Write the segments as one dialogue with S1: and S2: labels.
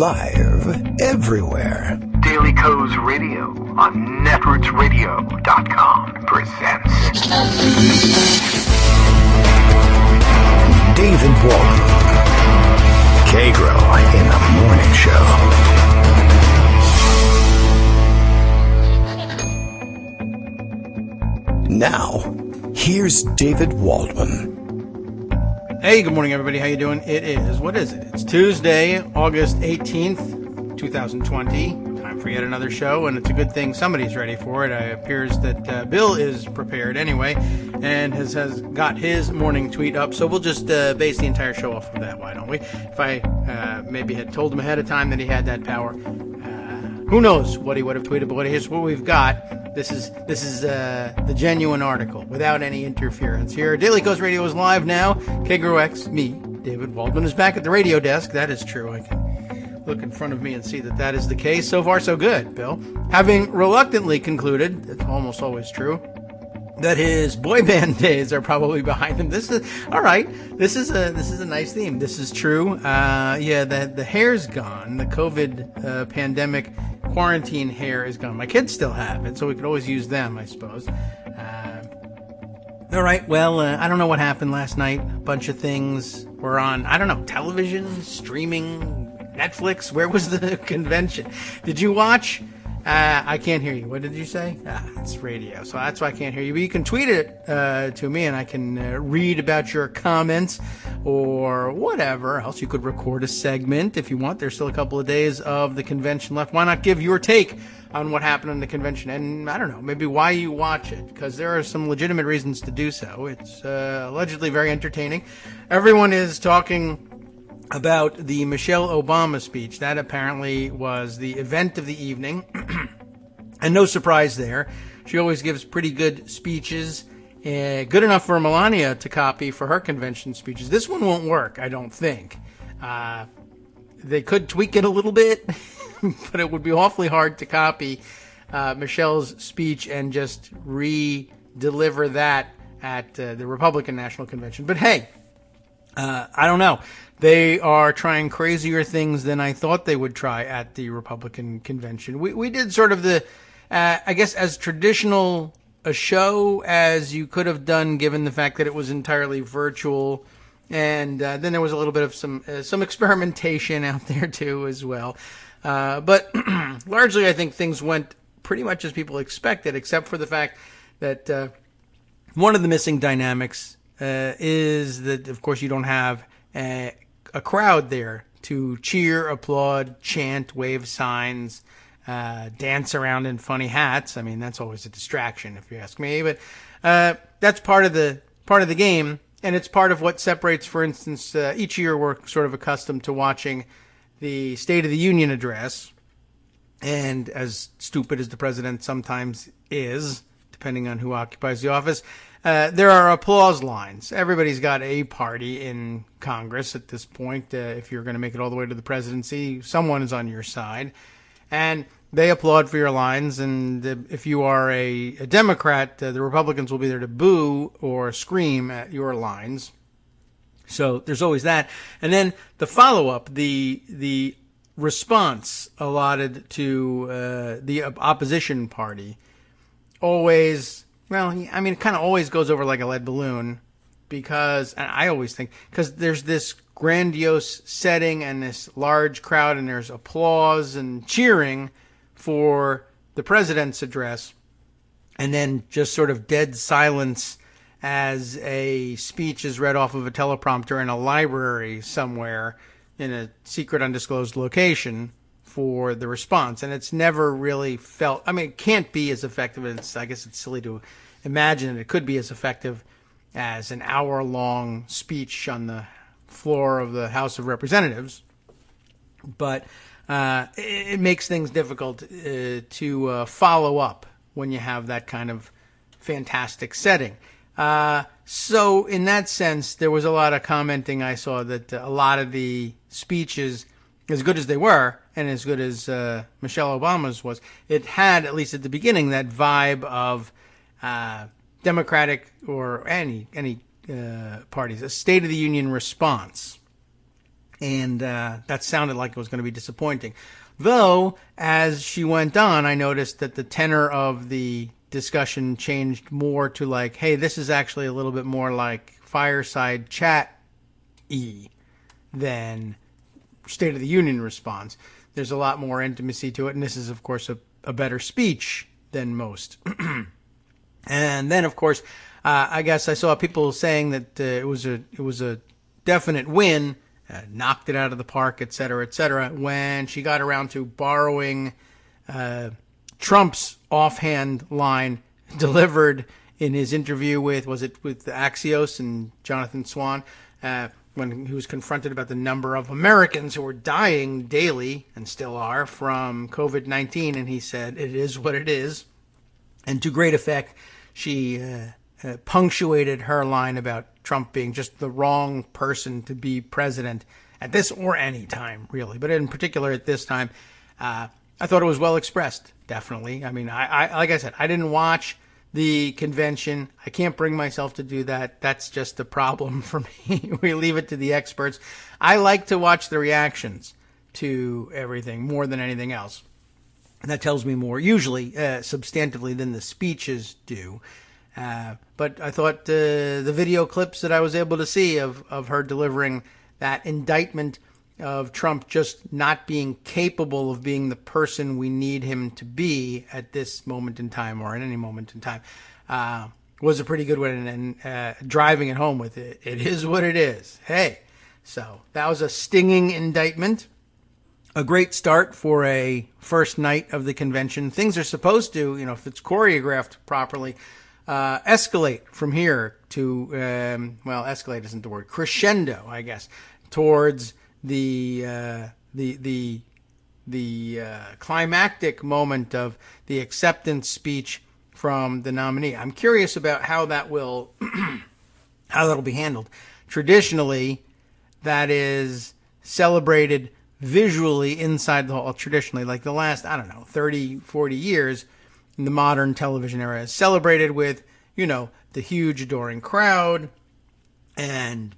S1: Live everywhere.
S2: Daily Co's Radio on netrootsradio.com presents
S1: David Walton. Kagro in the morning show. Now, here's David Waldman.
S3: Hey, good morning, everybody. How you doing? What is it? It's Tuesday, August 18th, 2020. Time for yet another show, and it's a good thing somebody's ready for it. It appears that Bill is prepared anyway, and has got his morning tweet up, so we'll just base the entire show off of that, why don't we? If I maybe had told him ahead of time that he had that power, who knows what he would have tweeted, but here's what we've got. This is the genuine article without any interference here. Daily Coast Radio is live now. Kagro X, me, David Waldman, is back at the radio desk. That is true. I can look in front of me and see that is the case. So far, so good, Bill. Having reluctantly concluded, it's almost always true, that his boy band days are probably behind him. This is all right. This is a nice theme. This is true. The hair's gone. The COVID pandemic quarantine hair is gone. My kids still have it, so we could always use them, I suppose. All right. Well, I don't know what happened last night. A bunch of things were on. I don't know, television, streaming, Netflix. Where was the convention? Did you watch? I can't hear you. What did you say? It's radio, so that's why I can't hear you. But you can tweet it to me, and I can read about your comments or whatever else. You could record a segment if you want. There's still a couple of days of the convention left. Why not give your take on what happened in the convention? And I don't know, maybe why you watch it, because there are some legitimate reasons to do so. It's allegedly very entertaining. Everyone is talking about the Michelle Obama speech. That apparently was the event of the evening. And no surprise there. She always gives pretty good speeches. Good enough for Melania to copy for her convention speeches. This one won't work, I don't think. They could tweak it a little bit, but it would be awfully hard to copy Michelle's speech and just re-deliver that at the Republican National Convention. But hey, I don't know. They are trying crazier things than I thought they would try at the Republican convention. We did sort of the, I guess, as traditional a show as you could have done, given the fact that it was entirely virtual. And then there was a little bit of some experimentation out there, too, as well. But largely, I think things went pretty much as people expected, except for the fact that one of the missing dynamics is that, of course, you don't have a crowd there to cheer, applaud, chant, wave signs, dance around in funny hats. I mean, that's always a distraction, if you ask me. But that's part of the game, and it's part of what separates. For instance, each year we're sort of accustomed to watching the State of the Union address, and as stupid as the president sometimes is, depending on who occupies the office, there are applause lines. Everybody's got a party in Congress at this point. If you're going to make it all the way to the presidency, someone is on your side. And they applaud for your lines. And if you are a Democrat, the Republicans will be there to boo or scream at your lines. So there's always that. And then the follow-up, the response allotted to the opposition party, always... Well, I mean, it kind of always goes over like a lead balloon because, and I always think, because there's this grandiose setting and this large crowd and there's applause and cheering for the president's address, and then just sort of dead silence as a speech is read off of a teleprompter in a library somewhere in a secret undisclosed location for the response. And it's never really felt, I mean, it can't be as effective. I guess it's silly to imagine it could be as effective as an hour-long speech on the floor of the House of Representatives. But it makes things difficult to follow up when you have that kind of fantastic setting. So in that sense, there was a lot of commenting. I saw that a lot of the speeches, as good as they were, and as good as Michelle Obama's was, it had, at least at the beginning, that vibe of Democratic or any parties, a State of the Union response. And that sounded like it was going to be disappointing. Though, as she went on, I noticed that the tenor of the discussion changed more to like, hey, this is actually a little bit more like fireside chat-y than State of the Union response. There's a lot more intimacy to it, and this is, of course, a better speech than most. And then, of course, I guess I saw people saying that it was a definite win, knocked it out of the park, et cetera, when she got around to borrowing Trump's offhand line delivered in his interview with Axios and Jonathan Swan, when he was confronted about the number of Americans who were dying daily, and still are, from COVID-19, and he said, it is what it is. And to great effect, she punctuated her line about Trump being just the wrong person to be president at this or any time, really. But in particular at this time, I thought it was well expressed, definitely. I mean, I like I said, I didn't watch the convention. I can't bring myself to do that. That's just a problem for me. We leave it to the experts. I like to watch the reactions to everything more than anything else. And that tells me more, usually, substantively than the speeches do. But I thought the video clips that I was able to see of her delivering that indictment of Trump just not being capable of being the person we need him to be at this moment in time, or at any moment in time, was a pretty good one. And driving it home with it is what it is. Hey, so that was a stinging indictment. A great start for a first night of the convention. Things are supposed to, if it's choreographed properly, escalate from here to, escalate isn't the word, crescendo, I guess, towards the climactic moment of the acceptance speech from the nominee. I'm curious about how that'll be handled. Traditionally, that is celebrated visually inside the hall. Traditionally, like the last, 30, 40 years in the modern television era, is celebrated with, the huge adoring crowd and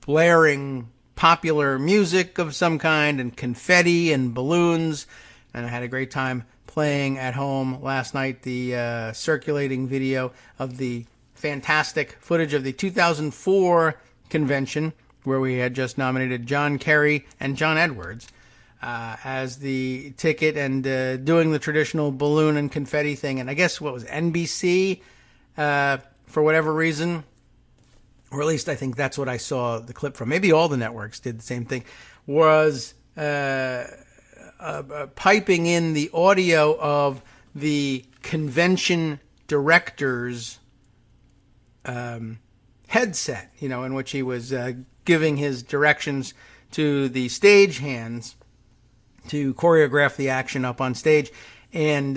S3: blaring popular music of some kind and confetti and balloons. And I had a great time playing at home last night the circulating video of the fantastic footage of the 2004 convention, where we had just nominated John Kerry and John Edwards as the ticket, and doing the traditional balloon and confetti thing. And I guess what was NBC, for whatever reason, or at least I think that's what I saw the clip from. Maybe all the networks did the same thing, was piping in the audio of the convention director's headset, in which he was giving his directions to the stage-hands to choreograph the action up on stage, and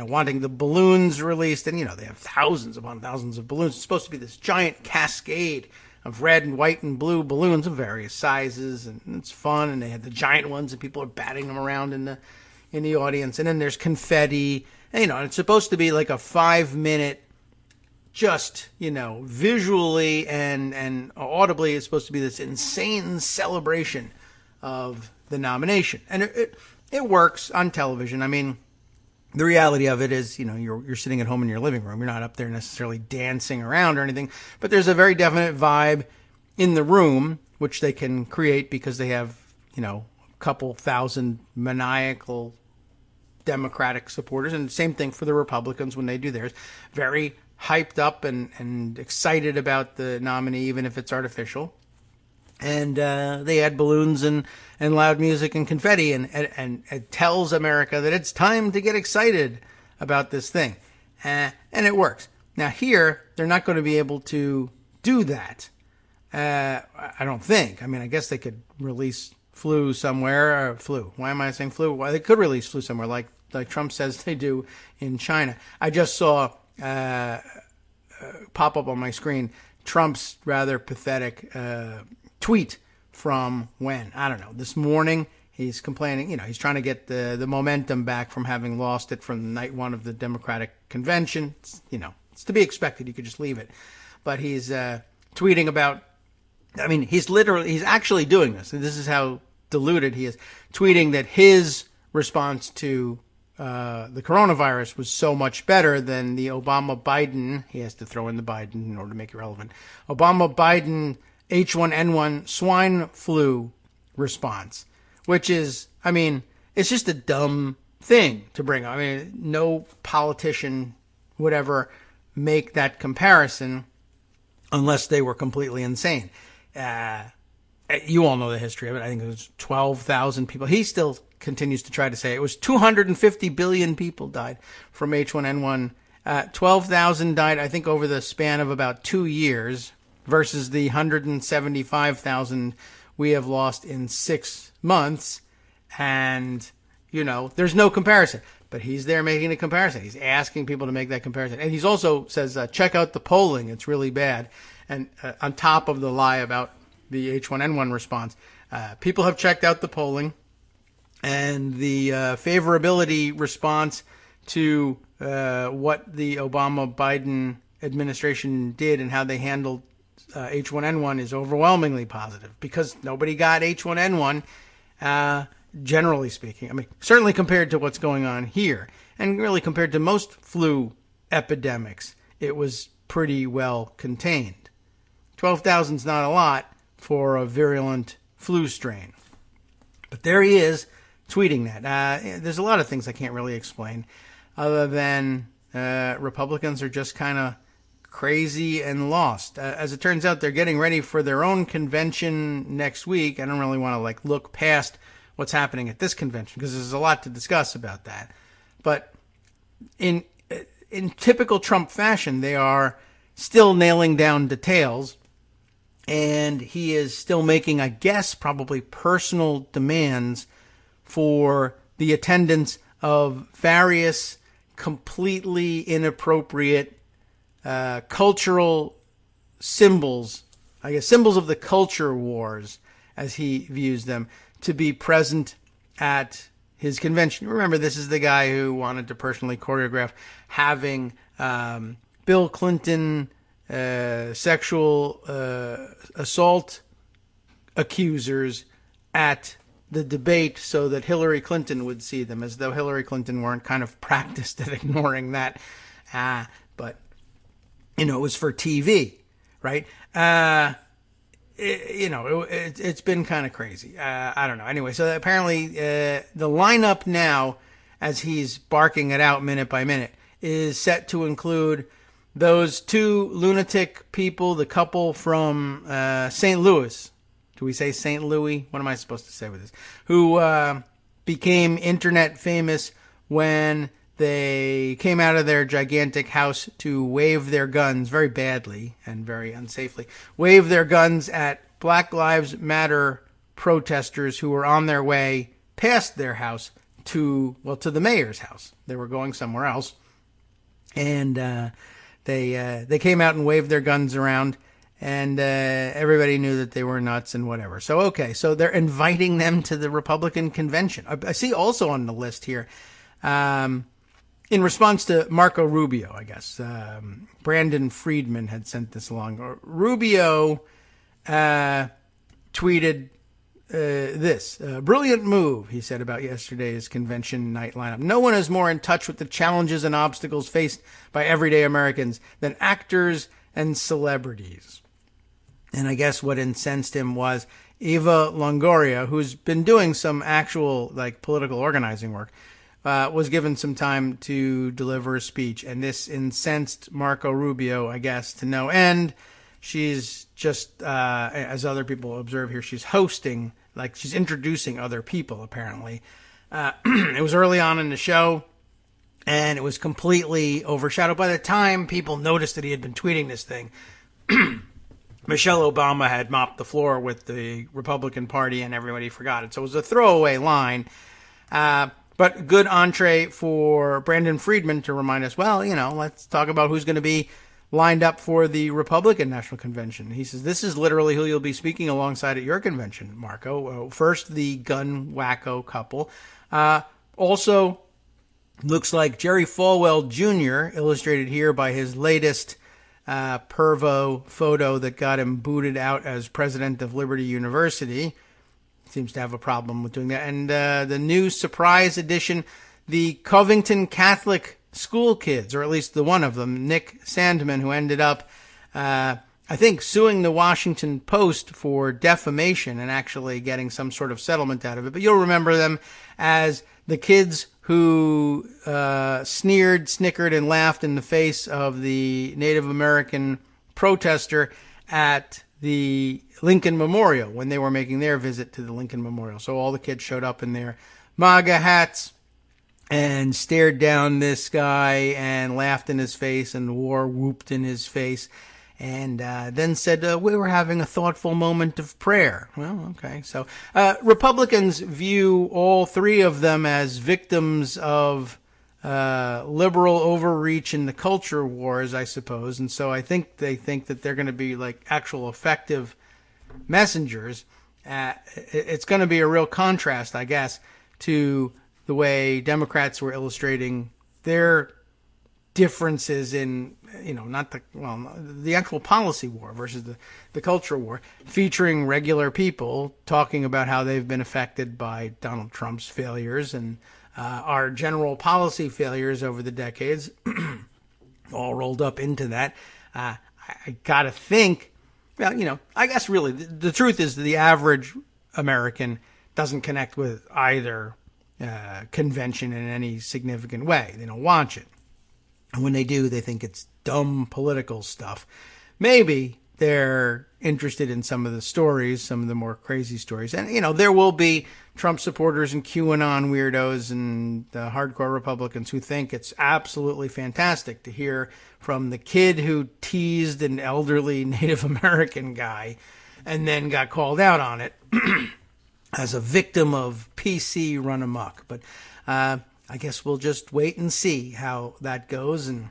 S3: wanting the balloons released. And they have thousands upon thousands of balloons. It's supposed to be this giant cascade of red and white and blue balloons of various sizes, and it's fun. And they had the giant ones, and people are batting them around in the audience. And then there's confetti, and it's supposed to be like a 5-minute, just, visually and audibly, it's supposed to be this insane celebration of the nomination. And it works on television. I mean, the reality of it is, you're sitting at home in your living room. You're not up there necessarily dancing around or anything, but there's a very definite vibe in the room, which they can create because they have, a couple thousand maniacal Democratic supporters. And same thing for the Republicans when they do theirs. Very hyped up and excited about the nominee, even if it's artificial. And they add balloons and loud music and confetti, and it tells America that it's time to get excited about this thing. And it works. Now here, they're not going to be able to do that. I don't think. I mean, I guess they could release flu somewhere. Or flu. Why am I saying flu? Well, they could release flu somewhere, like Trump says they do in China. I just saw pop up on my screen Trump's rather pathetic tweet from when? I don't know. This morning, he's complaining, he's trying to get the momentum back from having lost it from night one of the Democratic convention. It's to be expected. You could just leave it. But he's tweeting about I mean, he's actually doing this. And this is how deluded he is. Tweeting that his response to the coronavirus was so much better than the Obama-Biden, he has to throw in the Biden in order to make it relevant, Obama-Biden H1N1 swine flu response, which is, I mean, it's just a dumb thing to bring up. I mean, no politician would ever make that comparison unless they were completely insane. You all know the history of it. I think it was 12,000 people. He still continues to try to say it was 250 billion people died from H1N1. 12,000 died, I think, over the span of about 2 years versus the 175,000 we have lost in 6 months. And, you know, there's no comparison. But he's there making a comparison. He's asking people to make that comparison. And he's also says, check out the polling. It's really bad. And on top of the lie about the H1N1 response, people have checked out the polling. And the favorability response to what the Obama-Biden administration did and how they handled H1N1 is overwhelmingly positive because nobody got H1N1, generally speaking. I mean, certainly compared to what's going on here, and really compared to most flu epidemics, it was pretty well contained. 12,000 is not a lot for a virulent flu strain. But there he is tweeting that. There's a lot of things I can't really explain other than Republicans are just kind of crazy and lost. As it turns out, they're getting ready for their own convention next week. I don't really want to look past what's happening at this convention because there's a lot to discuss about that. But in typical Trump fashion, they are still nailing down details, and he is still making, I guess, probably personal demands for the attendance of various completely inappropriate cultural symbols, I guess symbols of the culture wars, as he views them, to be present at his convention. Remember, this is the guy who wanted to personally choreograph having Bill Clinton sexual assault accusers at the debate so that Hillary Clinton would see them, as though Hillary Clinton weren't kind of practiced at ignoring that. But, you know, it was for TV, right? It's been kind of crazy. I don't know. Anyway, so apparently the lineup now, as he's barking it out minute by minute, is set to include those two lunatic people, the couple from St. Louis. Do we say St. Louis? What am I supposed to say with this? Who became internet famous when they came out of their gigantic house to wave their guns very badly and very unsafely, wave their guns at Black Lives Matter protesters who were on their way past their house to the mayor's house. They were going somewhere else. And they came out and waved their guns around, and everybody knew that they were nuts and whatever. So, okay, so they're inviting them to the Republican convention. I see also on the list here, in response to Marco Rubio, I guess, Brandon Friedman had sent this along. Rubio tweeted this. Brilliant move, he said about yesterday's convention night lineup. No one is more in touch with the challenges and obstacles faced by everyday Americans than actors and celebrities. And I guess what incensed him was Eva Longoria, who's been doing some actual political organizing work, was given some time to deliver a speech, and this incensed Marco Rubio, I guess, to no end. She's just, as other people observe here, she's hosting, she's introducing other people, apparently. It was early on in the show, and it was completely overshadowed. By the time people noticed that he had been tweeting this thing, Michelle Obama had mopped the floor with the Republican Party, and everybody forgot it. So it was a throwaway line. But good entree for Brandon Friedman to remind us, let's talk about who's going to be lined up for the Republican National Convention. He says, this is literally who you'll be speaking alongside at your convention, Marco. First, the gun wacko couple. Also, looks like Jerry Falwell Jr., illustrated here by his latest pervo photo that got him booted out as president of Liberty University. Seems to have a problem with doing that. And the new surprise edition, the Covington Catholic school kids, or at least the one of them, Nick Sandman, who ended up, I think, suing the Washington Post for defamation and actually getting some sort of settlement out of it. But you'll remember them as the kids who sneered, snickered, and laughed in the face of the Native American protester at the Lincoln Memorial when they were making their visit to the Lincoln Memorial. So all the kids showed up in their MAGA hats and stared down this guy and laughed in his face and war whooped in his face, and then said, we were having a thoughtful moment of prayer. Well, okay. So Republicans view all three of them as victims of liberal overreach in the culture wars, I suppose. And so I think they think that they're going to be like actual effective messengers. It's going to be a real contrast, I guess, to the way Democrats were illustrating their differences in, not the actual policy war versus the culture war, featuring regular people talking about how they've been affected by Donald Trump's failures and our general policy failures over the decades, all rolled up into that. I got to think, I guess really the truth is the average American doesn't connect with either convention in any significant way. They don't watch it. And when they do, they think it's dumb political stuff. Maybe they're interested in some of the stories, some of the more crazy stories. And, there will be Trump supporters and QAnon weirdos and hardcore Republicans who think it's absolutely fantastic to hear from the kid who teased an elderly Native American guy and then got called out on it as a victim of PC run amok. But I guess we'll just wait and see how that goes, and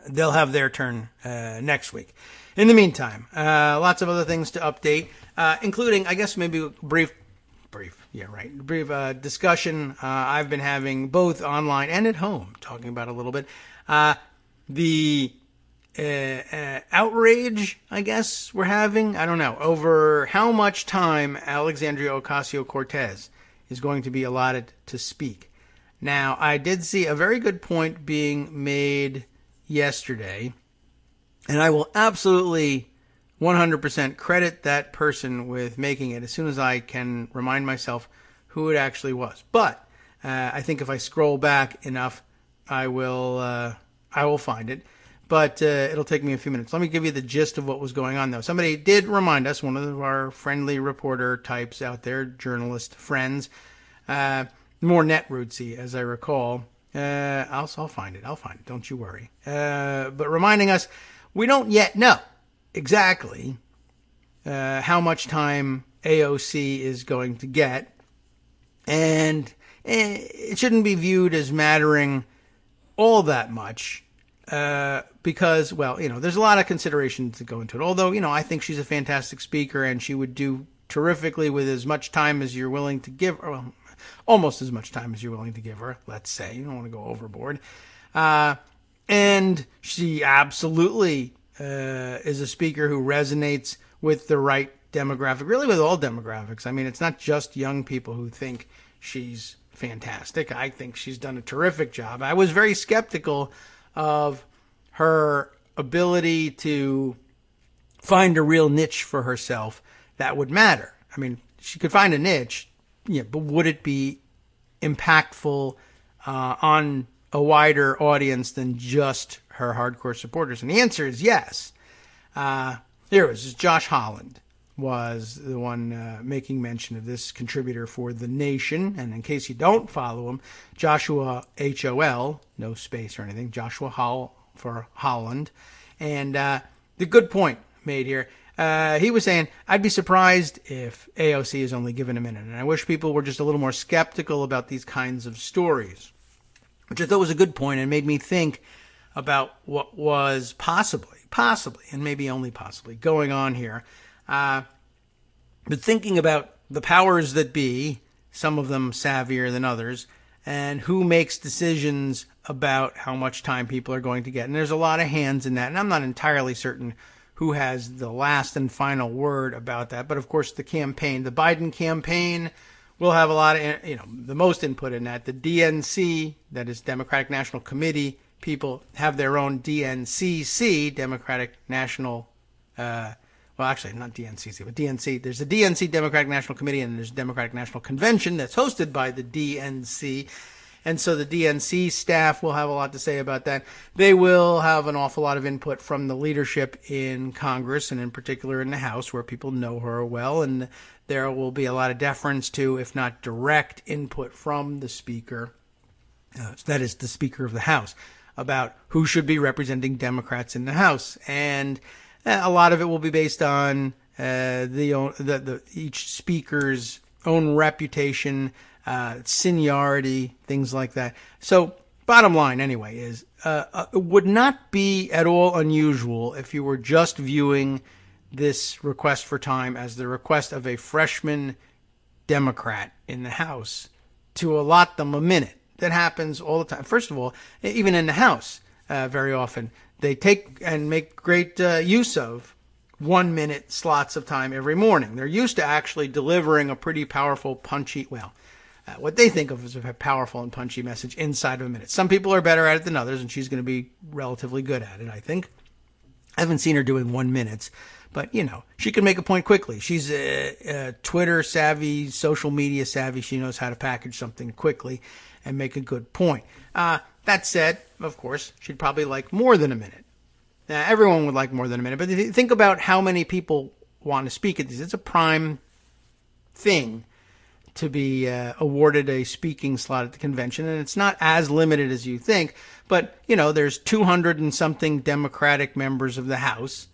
S3: they'll have their turn next week. In the meantime, lots of other things to update, including, I guess, maybe a brief discussion I've been having both online and at home, talking about a little bit. The outrage, I guess, we're having, I don't know, over how much time Alexandria Ocasio-Cortez is going to be allotted to speak. Now, I did see a very good point being made yesterday, and I will absolutely 100% credit that person with making it as soon as I can remind myself who it actually was. But I think if I scroll back enough, I will find it. But it'll take me a few minutes. Let me give you the gist of what was going on, though. Somebody did remind us, one of our friendly reporter types out there, journalist friends, more netrootsy, as I recall. I'll find it. Don't you worry. But reminding us, we don't yet know exactly how much time AOC is going to get. And it shouldn't be viewed as mattering all that much. Because, there's a lot of considerations that go into it. Although, I think she's a fantastic speaker and she would do terrifically with as much time as you're willing to give her. Well, almost as much time as you're willing to give her, let's say. You don't want to go overboard. And she absolutely is a speaker who resonates with the right demographic, really with all demographics. I mean, it's not just young people who think she's fantastic. I think she's done a terrific job. I was very skeptical of her ability to find a real niche for herself that would matter. I mean, she could find a niche, but would it be impactful on a wider audience than just her hardcore supporters? And the answer is yes. Here it was. Josh Holland was the one making mention of this, contributor for The Nation. And in case you don't follow him, Joshua H-O-L, no space or anything, Joshua Hall for Holland. And the good point made here, he was saying, I'd be surprised if AOC is only given a minute. And I wish people were just a little more skeptical about these kinds of stories, which I thought was a good point and made me think about what was possibly, and maybe only possibly, going on here. But thinking about the powers that be, some of them savvier than others, and who makes decisions about how much time people are going to get. And there's a lot of hands in that, and I'm not entirely certain who has the last and final word about that. But of course, the Biden campaign will have a lot of, the most input in that. The DNC, that is Democratic National Committee, people have their own DNCC, Democratic National, well, actually, not DNCC, but DNC. There's the DNC, Democratic National Committee, and there's Democratic National Convention that's hosted by the DNC. And so the DNC staff will have a lot to say about that. They will have an awful lot of input from the leadership in Congress, and in particular in the House, where people know her well. And there will be a lot of deference to, if not direct input from the Speaker, that is the Speaker of the House, about who should be representing Democrats in the House. And a lot of it will be based on each speaker's own reputation, seniority, things like that. So bottom line, anyway, is it would not be at all unusual if you were just viewing this request for time as the request of a freshman Democrat in the House to allot them a minute. That happens all the time. First of all, even in the House, very often, they take and make great use of 1 minute slots of time every morning. They're used to actually delivering a pretty powerful, punchy, what they think of as a powerful and punchy message inside of a minute. Some people are better at it than others, and she's going to be relatively good at it, I think. I haven't seen her doing 1 minute, but, she can make a point quickly. She's Twitter savvy, social media savvy. She knows how to package something quickly and make a good point. That said, of course, she'd probably like more than a minute. Now, everyone would like more than a minute, but think about how many people want to speak at these. It's a prime thing to be awarded a speaking slot at the convention, and it's not as limited as you think. But, there's 200 and something Democratic members of the House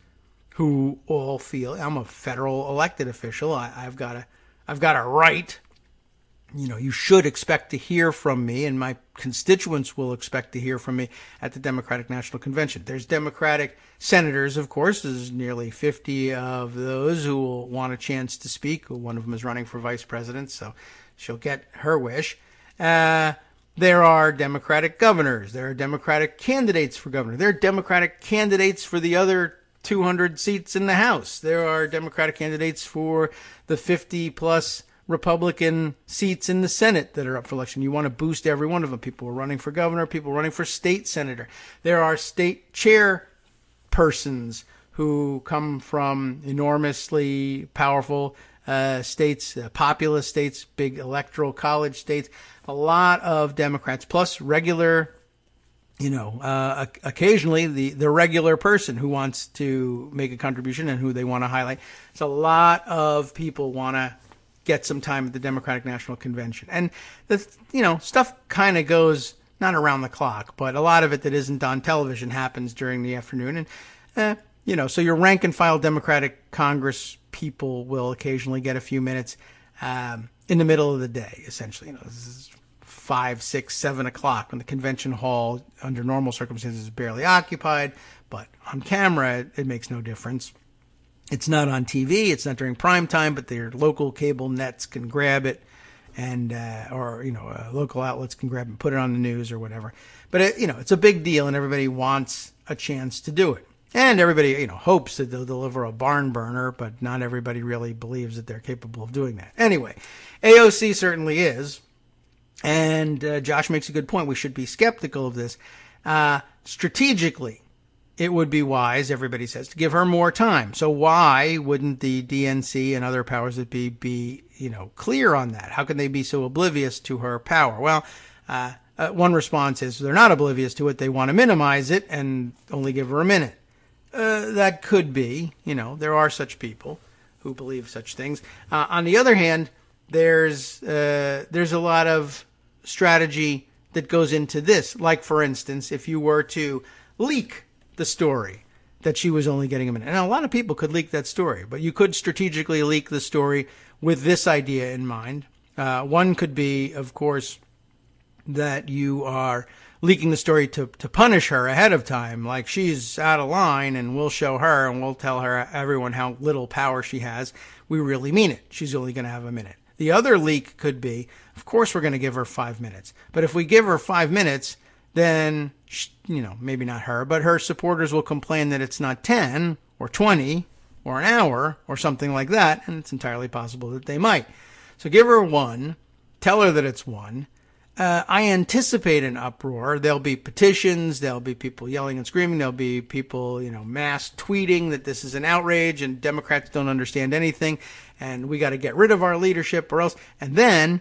S3: who all feel, I'm a federal elected official. I've got a right. You should expect to hear from me, and my constituents will expect to hear from me at the Democratic National Convention. There's Democratic senators, of course. There's nearly 50 of those who will want a chance to speak. One of them is running for vice president, so she'll get her wish. There are Democratic governors. There are Democratic candidates for governor. There are Democratic candidates for the other 200 seats in the House. There are Democratic candidates for the 50-plus Republican seats in the Senate that are up for election. You want to boost every one of them. People are running for governor, people are running for state senator. There are state chairpersons who come from enormously powerful states, populous states, big electoral college states. A lot of Democrats, plus regular, occasionally the regular person who wants to make a contribution and who they want to highlight. So a lot of people want to get some time at the Democratic National Convention. And stuff kind of goes not around the clock, but a lot of it that isn't on television happens during the afternoon. And, so your rank and file Democratic Congress people will occasionally get a few minutes in the middle of the day, essentially. This is 5, 6, 7 o'clock when the convention hall, under normal circumstances, is barely occupied, but on camera, it makes no difference. It's not on TV. It's not during prime time, but their local cable nets can grab it, and local outlets can grab it and put it on the news or whatever. But it's a big deal, and everybody wants a chance to do it. And everybody, hopes that they'll deliver a barn burner, but not everybody really believes that they're capable of doing that. Anyway, AOC certainly is, and Josh makes a good point. We should be skeptical of this. Strategically, it would be wise, everybody says, to give her more time. So why wouldn't the DNC and other powers that be clear on that? How can they be so oblivious to her power? Well, one response is they're not oblivious to it. They want to minimize it and only give her a minute. That could be, there are such people who believe such things. On the other hand, there's a lot of strategy that goes into this. Like, for instance, if you were to leak the story that she was only getting a minute. And a lot of people could leak that story, but you could strategically leak the story with this idea in mind. One could be, of course, that you are leaking the story to punish her ahead of time, like she's out of line and we'll show her and we'll tell everyone how little power she has. We really mean it. She's only going to have a minute. The other leak could be, of course, we're going to give her 5 minutes. But if we give her 5 minutes, then, maybe not her, but her supporters will complain that it's not 10 or 20 or an hour or something like that. And it's entirely possible that they might. So give her 1. Tell her that it's 1. I anticipate an uproar. There'll be petitions. There'll be people yelling and screaming. There'll be people, mass tweeting that this is an outrage and Democrats don't understand anything and we got to get rid of our leadership or else. And then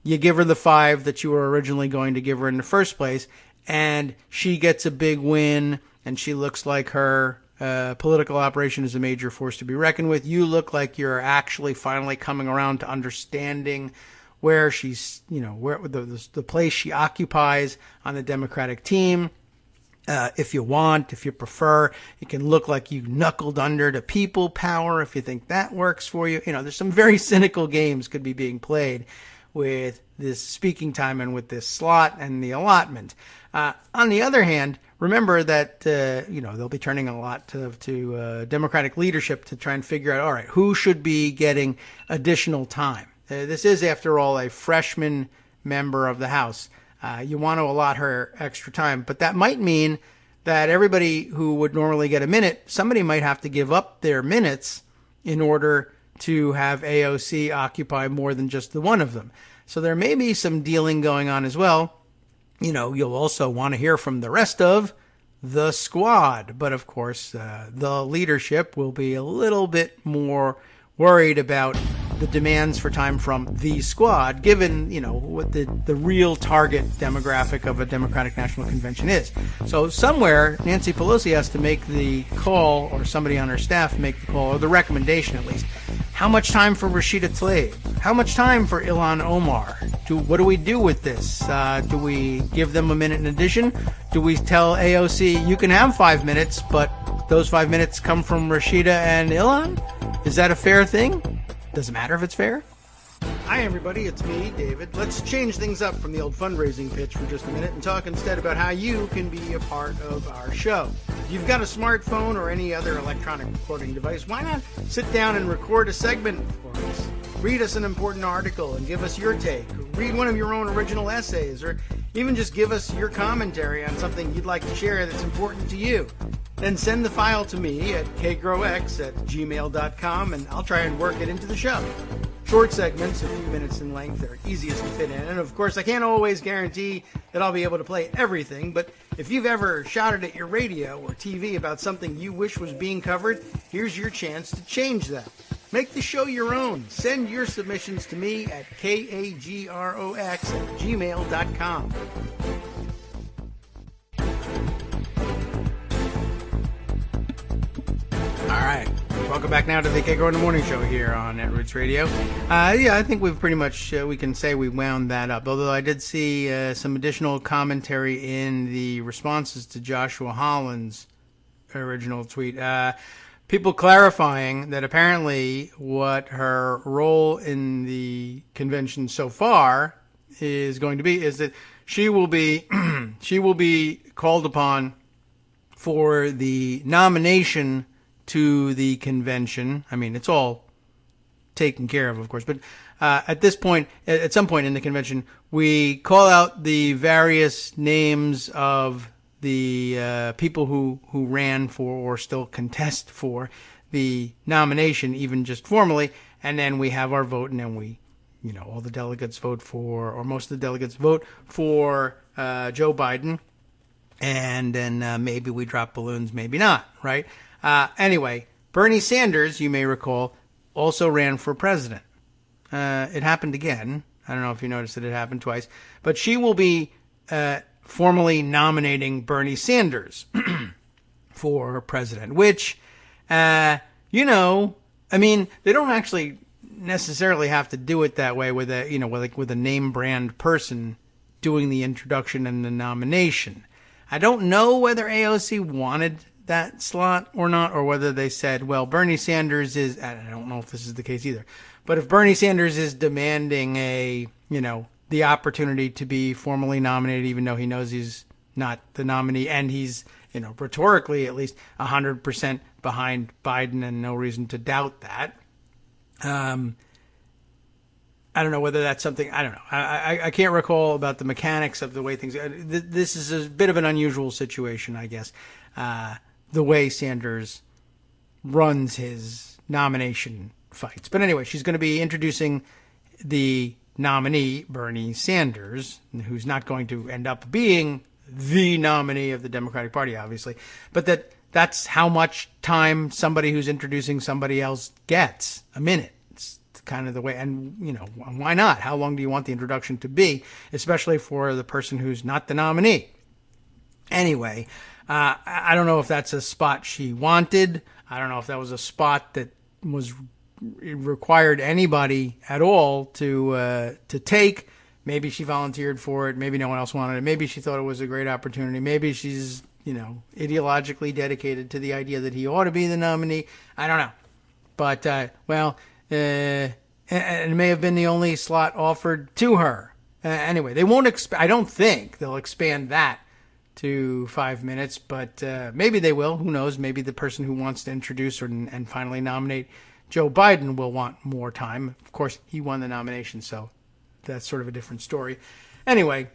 S3: you give her the 5 that you were originally going to give her in the first place, and she gets a big win, and she looks like her political operation is a major force to be reckoned with. You look like you're actually finally coming around to understanding where she's, where the place she occupies on the Democratic team. If you prefer, it can look like you knuckled under to people power if you think that works for you. There's some very cynical games could be being played with this speaking time and with this slot and the allotment. On the other hand, remember that, they'll be turning a lot to Democratic leadership to try and figure out, all right, who should be getting additional time. This is, after all, a freshman member of the House. You want to allot her extra time, but that might mean that everybody who would normally get a minute, somebody might have to give up their minutes in order to have AOC occupy more than just the one of them. So there may be some dealing going on as well. You'll also want to hear from the rest of the squad. But of course, the leadership will be a little bit more worried about the demands for time from the squad, given, what the real target demographic of a Democratic National Convention is. So somewhere, Nancy Pelosi has to make the call, or somebody on her staff make the call, or the recommendation at least. How much time for Rashida Tlaib? How much time for Ilhan Omar? What do we do with this? Do we give them a minute in addition? Do we tell AOC, you can have 5 minutes, but those 5 minutes come from Rashida and Ilhan? Is that a fair thing? Does it matter if it's fair? Hi, everybody. It's me, David. Let's change things up from the old fundraising pitch for just a minute and talk instead about how you can be a part of our show. If you've got a smartphone or any other electronic recording device, why not sit down and record a segment for us? Read us an important article and give us your take. Read one of your own original essays, or even just give us your commentary on something you'd like to share that's important to you. Then send the file to me at kagrox@gmail.com, and I'll try and work it into the show. Short segments, a few minutes in length, are easiest to fit in. And of course, I can't always guarantee that I'll be able to play everything, but if you've ever shouted at your radio or TV about something you wish was being covered, here's your chance to change that. Make the show your own. Send your submissions to me at kagrox@gmail.com. All right. Welcome back now to the Kagro in the Morning Show here on Netroots Radio. I think we've pretty much, we can say we wound that up. Although I did see some additional commentary in the responses to Joshua Holland's original tweet. People clarifying that apparently what her role in the convention so far is going to be is that she will be called upon for the nomination to the convention. I mean, it's all taken care of course, but at this point, at some point in the convention, we call out the various names of the people who ran for or still contest for the nomination, even just formally, and then we have our vote, and then we, all the delegates vote for, or most of the delegates vote for Joe Biden, and then maybe we drop balloons, maybe not, right? Anyway, Bernie Sanders, you may recall, also ran for president. It happened again. I don't know if you noticed that it happened twice, but she will be formally nominating Bernie Sanders for president, which, I mean, they don't actually necessarily have to do it that way with with a name brand person doing the introduction and the nomination. I don't know whether AOC wanted that slot or not, or whether they said, well, Bernie Sanders is, I don't know if this is the case either, but if Bernie Sanders is demanding the opportunity to be formally nominated, even though he knows he's not the nominee, and he's, rhetorically at least 100% behind Biden and no reason to doubt that. I don't know whether that's something, I don't know. I can't recall about the mechanics of the way things, this is a bit of an unusual situation, I guess, the way Sanders runs his nomination fights. But anyway, she's going to be introducing the nominee, Bernie Sanders, who's not going to end up being the nominee of the Democratic Party, obviously, but that's how much time somebody who's introducing somebody else gets, a minute. It's kind of the way, and, why not? How long do you want the introduction to be, especially for the person who's not the nominee? Anyway, I don't know if that's a spot she wanted. I don't know if that was a spot that required anybody at all to take. Maybe she volunteered for it. Maybe no one else wanted it. Maybe she thought it was a great opportunity. Maybe she's, ideologically dedicated to the idea that he ought to be the nominee. I don't know. But, and it may have been the only slot offered to her. Anyway, they won't I don't think they'll expand that to 5 minutes, but maybe they will. Who knows? Maybe the person who wants to introduce her and finally nominate Joe Biden will want more time. Of course, he won the nomination, so that's sort of a different story. Anyway,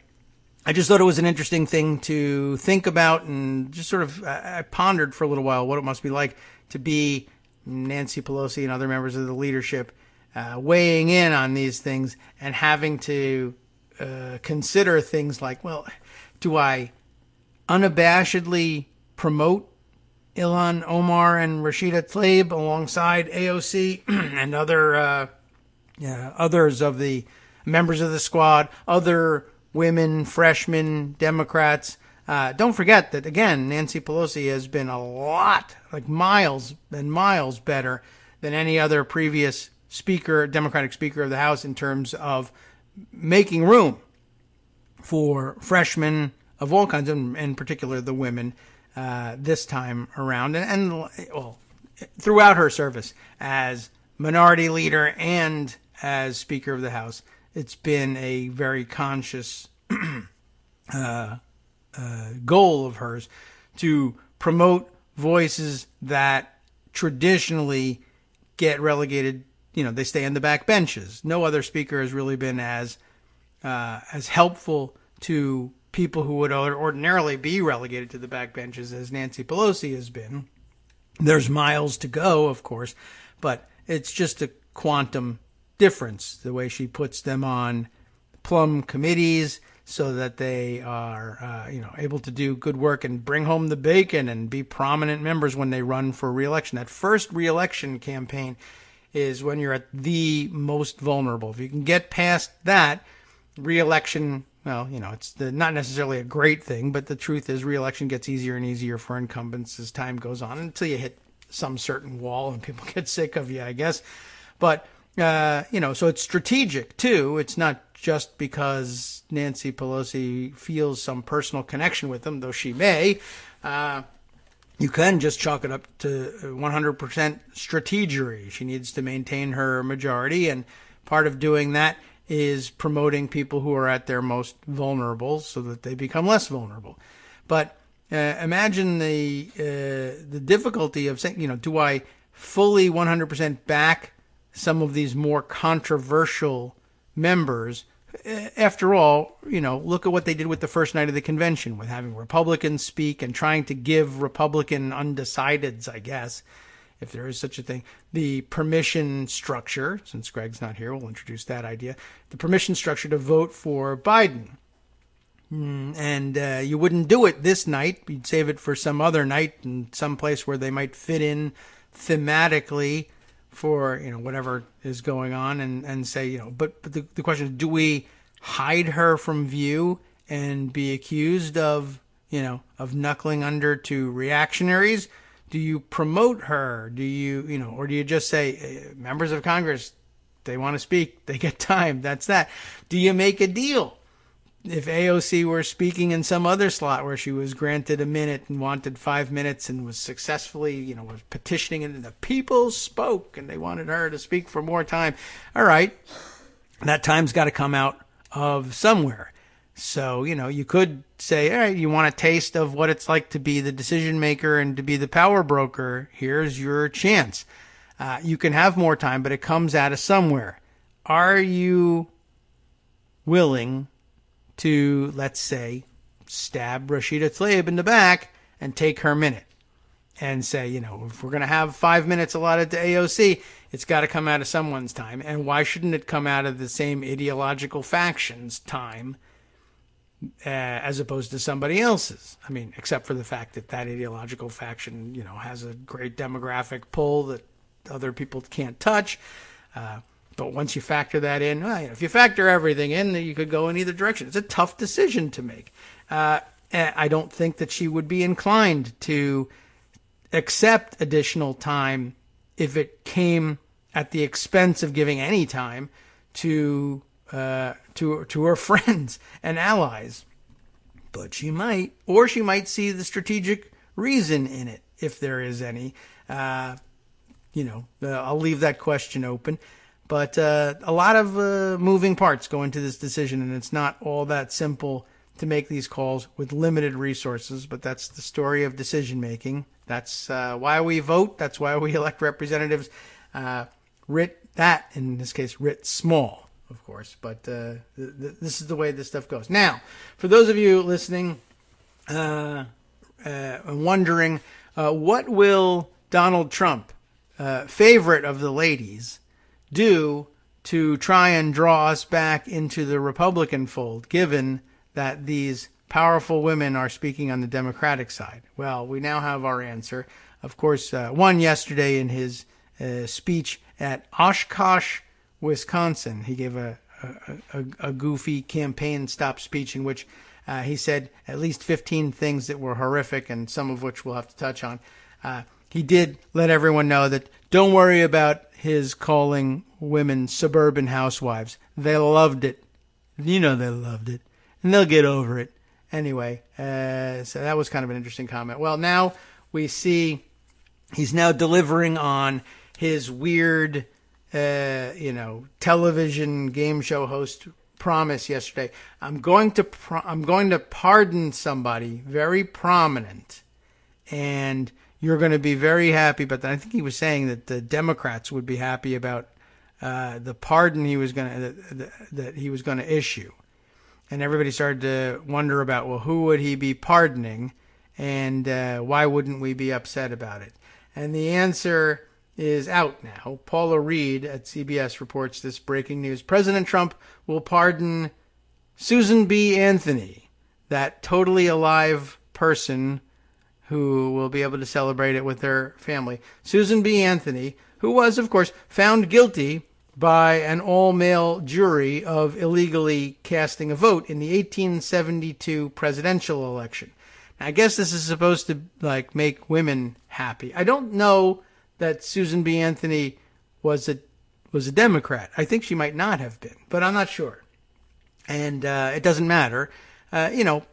S3: I just thought it was an interesting thing to think about, and just sort of I pondered for a little while what it must be like to be Nancy Pelosi and other members of the leadership weighing in on these things and having to consider things like, well, do I unabashedly promote Ilhan Omar and Rashida Tlaib alongside AOC and others of the members of the squad, other women, freshmen, Democrats? Don't forget that, again, Nancy Pelosi has been a lot, like miles and miles better than any other previous speaker, Democratic Speaker of the House, in terms of making room for freshmen of all kinds, and in particular the women, this time around, and throughout her service as minority leader and as Speaker of the House. It's been a very conscious goal of hers to promote voices that traditionally get relegated. They stay in the back benches. No other speaker has really been as helpful to people who would ordinarily be relegated to the back benches as Nancy Pelosi has been. There's miles to go, of course, but it's just a quantum difference, the way she puts them on plum committees so that they are, able to do good work and bring home the bacon and be prominent members when they run for re-election. That first re-election campaign is when you're at the most vulnerable. If you can get past that, re-election, it's not necessarily a great thing, but the truth is re-election gets easier and easier for incumbents as time goes on until you hit some certain wall and people get sick of you, I guess. But, so it's strategic, too. It's not just because Nancy Pelosi feels some personal connection with them, though she may. You can just chalk it up to 100% strategery. She needs to maintain her majority, and part of doing that is promoting people who are at their most vulnerable so that they become less vulnerable. But imagine the difficulty of saying, do I fully 100% back some of these more controversial members? After all, look at what they did with the first night of the convention, with having Republicans speak and trying to give Republican undecideds, I guess, if there is such a thing, the permission structure. Since Greg's not here, we'll introduce that idea. The permission structure to vote for Biden. And you wouldn't do it this night. You'd save it for some other night in some place where they might fit in thematically for, whatever is going on, and say, but the question is, do we hide her from view and be accused of knuckling under to reactionaries? Do you promote her? Do you, or do you just say, members of Congress, they want to speak, they get time, that's that? Do you make a deal? If AOC were speaking in some other slot where she was granted a minute and wanted 5 minutes and was successfully, was petitioning, and the people spoke and they wanted her to speak for more time. All right, that time's got to come out of somewhere. So, you could say, all right, you want a taste of what it's like to be the decision maker and to be the power broker. Here's your chance. You can have more time, but it comes out of somewhere. are you willing to, let's say, stab Rashida Tlaib in the back and take her minute and say, if we're going to have 5 minutes allotted to AOC, it's got to come out of someone's time. And why shouldn't it come out of the same ideological faction's time as opposed to somebody else's? I mean, except for the fact that ideological faction, has a great demographic pull that other people can't touch. But once you factor that in, if you factor everything in, you could go in either direction. It's a tough decision to make. I don't think that she would be inclined to accept additional time if it came at the expense of giving any time to her friends and allies. But she might, or she might see the strategic reason in it, if there is any. I'll leave that question open. But a lot of moving parts go into this decision, and it's not all that simple to make these calls with limited resources. But that's the story of decision making. That's why we vote. That's why we elect representatives. Writ small, of course. But this is the way this stuff goes. Now, for those of you listening and wondering, what will Donald Trump, favorite of the ladies, do to try and draw us back into the Republican fold, given that these powerful women are speaking on the Democratic side? Well, we now have our answer. Of course, one yesterday in his speech at Oshkosh, Wisconsin, he gave a goofy campaign stop speech in which he said at least 15 things that were horrific, and some of which we'll have to touch on. He did let everyone know that don't worry about his calling women suburban housewives. They loved it. They loved it. And they'll get over it. Anyway, so that was kind of an interesting comment. Well, now we see he's now delivering on his weird, television game show host promise yesterday. I'm going to pardon somebody very prominent, and you're going to be very happy. But I think he was saying that the Democrats would be happy about the pardon he was going to issue. And everybody started to wonder about, well, who would he be pardoning, and why wouldn't we be upset about it? And the answer is out now. Paula Reed at CBS reports this breaking news. President Trump will pardon Susan B. Anthony, that totally alive person who will be able to celebrate it with her family. Susan B. Anthony, who was, of course, found guilty by an all-male jury of illegally casting a vote in the 1872 presidential election. Now, I guess this is supposed to make women happy. I don't know that Susan B. Anthony was a Democrat. I think she might not have been, but I'm not sure. And it doesn't matter.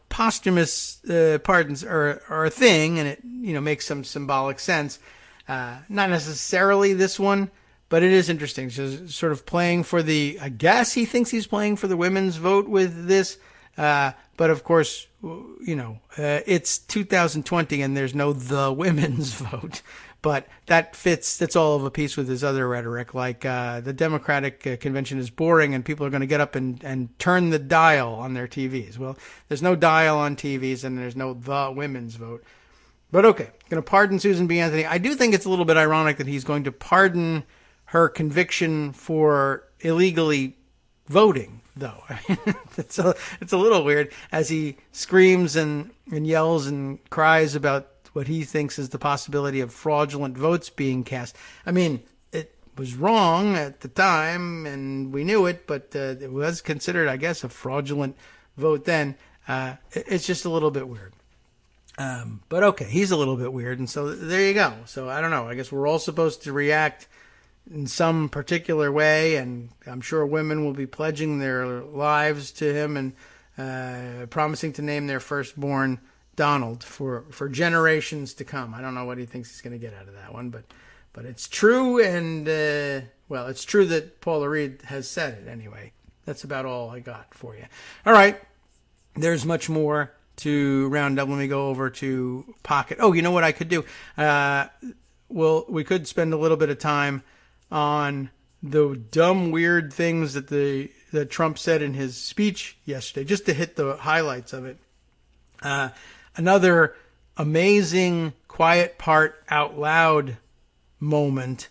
S3: Posthumous pardons are a thing, and it makes some symbolic sense. Not necessarily this one, but it is interesting. So sort of playing for I guess he thinks he's playing for the women's vote with this. But of course, it's 2020 and there's no the women's vote. But that's all of a piece with his other rhetoric. The Democratic convention is boring and people are going to get up and turn the dial on their TVs. Well, there's no dial on TVs and there's no the women's vote. But okay, going to pardon Susan B. Anthony. I do think it's a little bit ironic that he's going to pardon her conviction for illegally voting, though. It's a little weird as he screams and yells and cries about what he thinks is the possibility of fraudulent votes being cast. I mean, it was wrong at the time, and we knew it, but it was considered, I guess, a fraudulent vote then. It's just a little bit weird. But okay, he's a little bit weird, and so there you go. So I don't know. I guess we're all supposed to react in some particular way, and I'm sure women will be pledging their lives to him and promising to name their firstborn Donald for generations to come. I don't know what he thinks he's going to get out of that one, but it's true, and it's true that Paula Reed has said it anyway. That's about all I got for you. All right, there's much more to round up. Let me go over to Pocket. Oh, you know what I could do? We could spend a little bit of time on the dumb, weird things that Trump said in his speech yesterday, just to hit the highlights of it. Another amazing quiet part out loud moment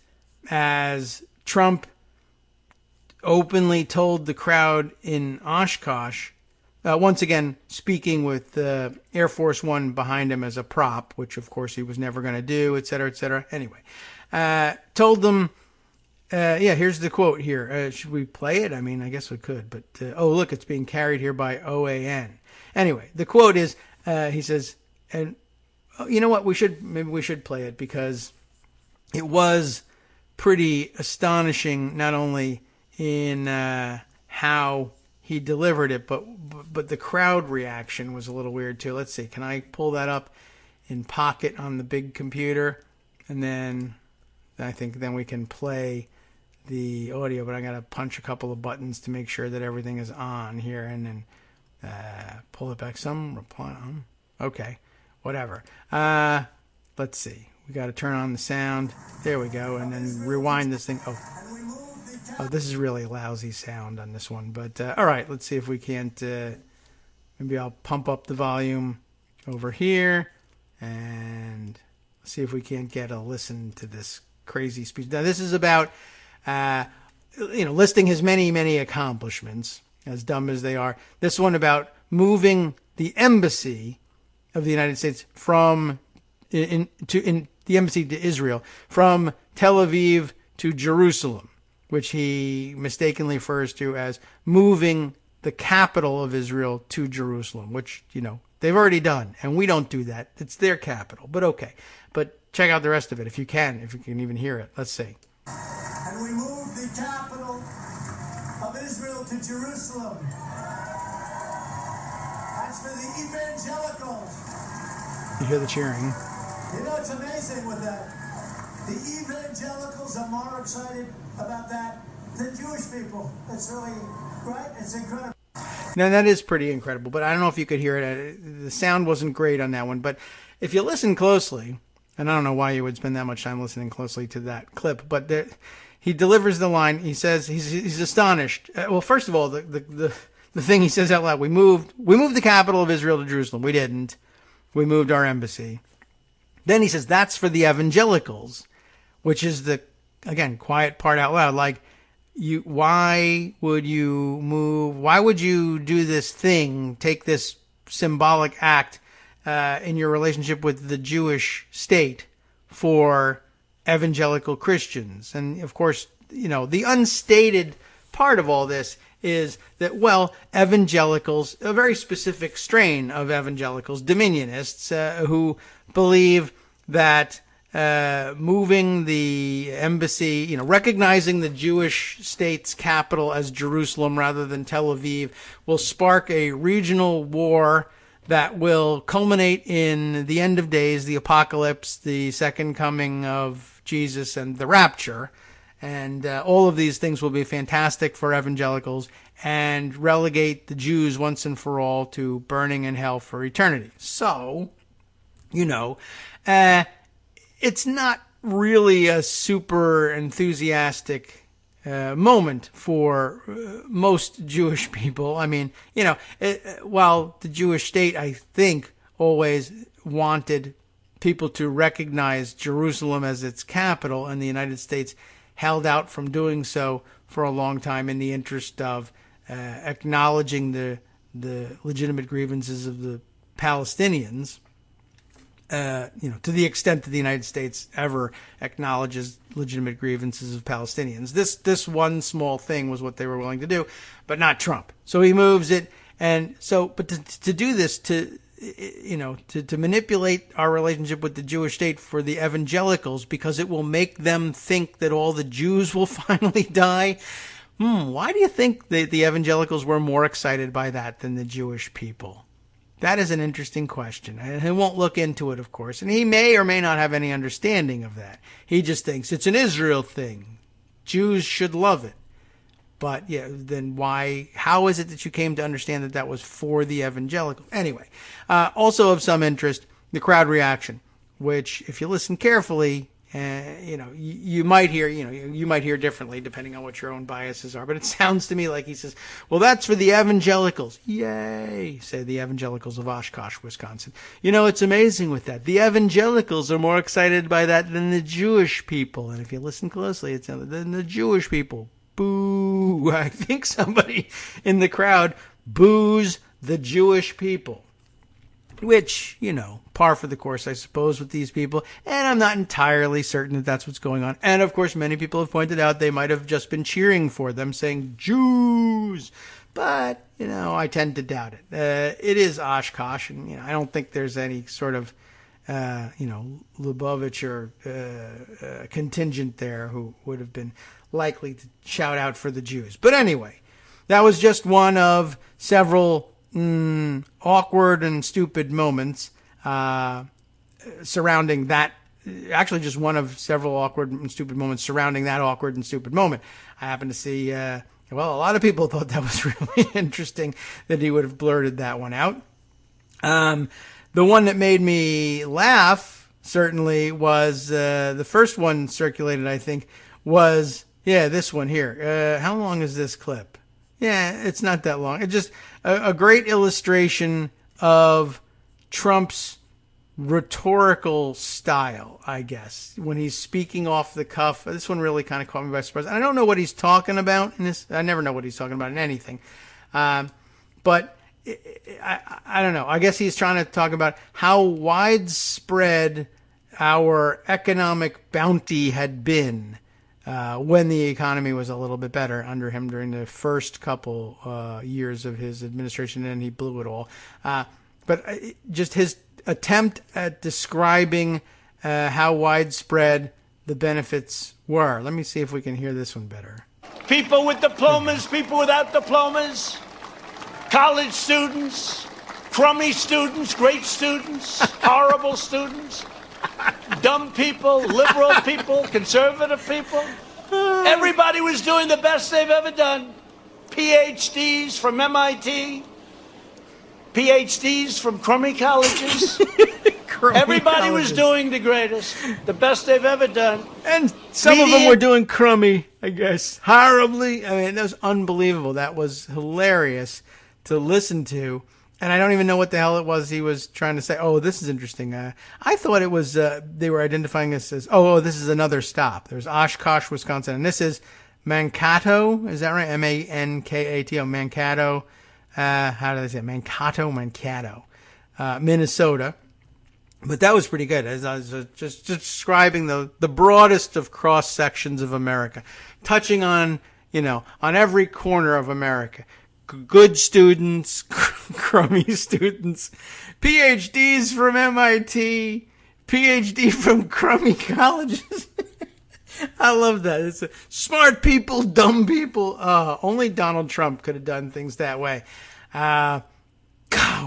S3: as Trump openly told the crowd in Oshkosh, once again speaking with Air Force One behind him as a prop, which of course he was never going to do, et cetera, et cetera. Anyway, told them, here's the quote here. Should we play it? I mean, I guess we could, but oh, look, it's being carried here by OAN. Anyway, the quote is, he says, and you know what, maybe we should play it because it was pretty astonishing, not only in how he delivered it, but the crowd reaction was a little weird too. Let's see, can I pull that up in Pocket on the big computer? And then I think then we can play the audio, but I got to punch a couple of buttons to make sure that everything is on here, and then pull it back some, reply on. Okay, whatever. Let's see. We got to turn on the sound. There we go, and then rewind this thing. Oh, this is really lousy sound on this one, but all right, let's see if we can't, maybe I'll pump up the volume over here, and see if we can't get a listen to this crazy speech. Now, this is about, listing his many, many accomplishments, as dumb as they are. This one about moving the embassy of the United States from the embassy to Israel from Tel Aviv to Jerusalem, which he mistakenly refers to as moving the capital of Israel to Jerusalem, which, they've already done, and we don't do that. It's their capital, but okay. But check out the rest of it if you can even hear it. Let's see.
S4: And we moved the capital of Israel to Jerusalem. That's for the evangelicals.
S3: You hear the cheering.
S4: It's amazing with that. The evangelicals are more excited about that than Jewish people. It's really, right? It's incredible.
S3: Now, that is pretty incredible, but I don't know if you could hear it. The sound wasn't great on that one, but if you listen closely, and I don't know why you would spend that much time listening closely to that clip, but he delivers the line. He says he's astonished. Well, first of all, the thing he says out loud, we moved the capital of Israel to Jerusalem. We didn't. We moved our embassy. Then he says that's for the evangelicals, which is the, again, quiet part out loud. Like, why would you do this thing, take this symbolic act in your relationship with the Jewish state for evangelical Christians? And of course, the unstated part of all this is that, well, evangelicals, a very specific strain of evangelicals, dominionists, who believe that moving the embassy, recognizing the Jewish state's capital as Jerusalem rather than Tel Aviv will spark a regional war that will culminate in the end of days, the apocalypse, the second coming of Jesus, and the rapture. And all of these things will be fantastic for evangelicals and relegate the Jews once and for all to burning in hell for eternity. So, it's not really a super enthusiastic moment for most Jewish people. I mean, while the Jewish state, I think, always wanted people to recognize Jerusalem as its capital, and the United States held out from doing so for a long time in the interest of acknowledging the legitimate grievances of the Palestinians, to the extent that the United States ever acknowledges legitimate grievances of Palestinians. This one small thing was what they were willing to do, but not Trump. So he moves it, and so, but to do this, to manipulate our relationship with the Jewish state for the evangelicals because it will make them think that all the Jews will finally die. Why do you think the evangelicals were more excited by that than the Jewish people? That is an interesting question. And he won't look into it, of course. And he may or may not have any understanding of that. He just thinks it's an Israel thing. Jews should love it. But yeah, then how is it that you came to understand that was for the evangelical? Anyway, also of some interest, the crowd reaction, which if you listen carefully, you might hear differently depending on what your own biases are. But it sounds to me like he says, well, that's for the evangelicals. Yay, say the evangelicals of Oshkosh, Wisconsin. It's amazing with that. The evangelicals are more excited by that than the Jewish people. And if you listen closely, it's than the Jewish people. Boo. I think somebody in the crowd boos the Jewish people. Which, par for the course, I suppose, with these people. And I'm not entirely certain that that's what's going on. And, of course, many people have pointed out they might have just been cheering for them, saying, Jews. But, I tend to doubt it. It is Oshkosh, and, I don't think there's any sort of, Lubavitch or contingent there who would have been likely to shout out for the Jews. But anyway, that was just one of several awkward and stupid moments surrounding that. Actually, just one of several awkward and stupid moments surrounding that awkward and stupid moment. I happen to see, a lot of people thought that was really interesting that he would have blurted that one out. The one that made me laugh, certainly, was the first one circulated, I think, was, this one here. How long is this clip? Yeah, it's not that long. It's just a great illustration of Trump's rhetorical style, I guess, when he's speaking off the cuff. This one really kind of caught me by surprise. I don't know what he's talking about in this. I never know what he's talking about in anything. But I don't know. I guess he's trying to talk about how widespread our economic bounty had been when the economy was a little bit better under him during the first couple years of his administration, and he blew it all. But just his attempt at describing how widespread the benefits were. Let me see if we can hear this one better.
S5: People with diplomas, people without diplomas, college students, crummy students, great students, horrible students, dumb people, liberal people, conservative people. Everybody was doing the best they've ever done. PhDs from MIT, PhDs from crummy colleges. Everybody was doing the greatest, the best they've ever done.
S3: And some of them were doing crummy, I guess, horribly. I mean, that was unbelievable. That was hilarious to listen to. And I don't even know what the hell it was he was trying to say. Oh, this is interesting. I thought it was, they were identifying this as, this is another stop. There's Oshkosh, Wisconsin. And this is Mankato. Is that right? Mankato. Mankato. How do they say it? Mankato, Minnesota. But that was pretty good. As I was just describing the broadest of cross sections of America, touching on, on every corner of America. Good students, crummy students, PhDs from MIT, PhD from crummy colleges. I love that. It's smart people, dumb people. Only Donald Trump could have done things that way. God,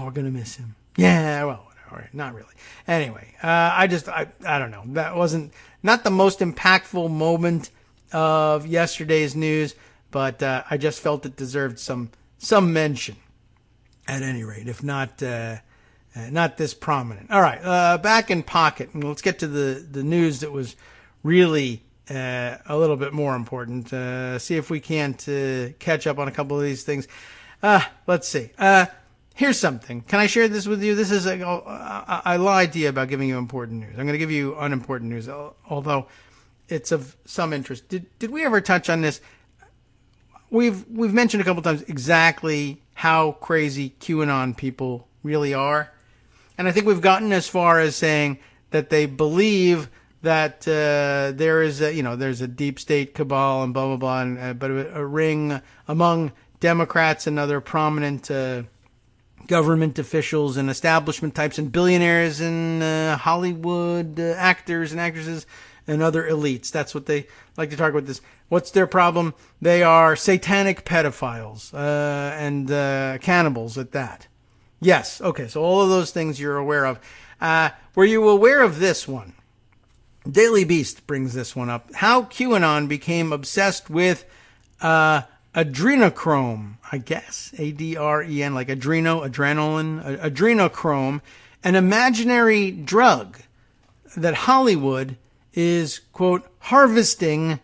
S3: we're going to miss him. Yeah, well, whatever. Not really. Anyway, I don't know. That wasn't not the most impactful moment of yesterday's news, but I just felt it deserved some mention, at any rate, if not this prominent. All right, back in pocket, and let's get to the news that was really a little bit more important. See if we can't catch up on a couple of these things. Let's see. Here's something. Can I share this with you? This is I lied to you about giving you important news. I'm going to give you unimportant news, although it's of some interest. Did we ever touch on this? We've mentioned a couple times exactly how crazy QAnon people really are. And I think we've gotten as far as saying that they believe that there's a deep state cabal and blah, blah, blah, and, but a ring among Democrats and other prominent government officials and establishment types and billionaires and Hollywood actors and actresses and other elites. That's what they like to talk about this. What's their problem? They are satanic pedophiles and cannibals at that. Yes. Okay. So all of those things you're aware of. Were you aware of this one? Daily Beast brings this one up. How QAnon became obsessed with Adrenochrome, I guess. ADREN, like adrenaline. Adrenochrome, an imaginary drug that Hollywood is, quote, harvesting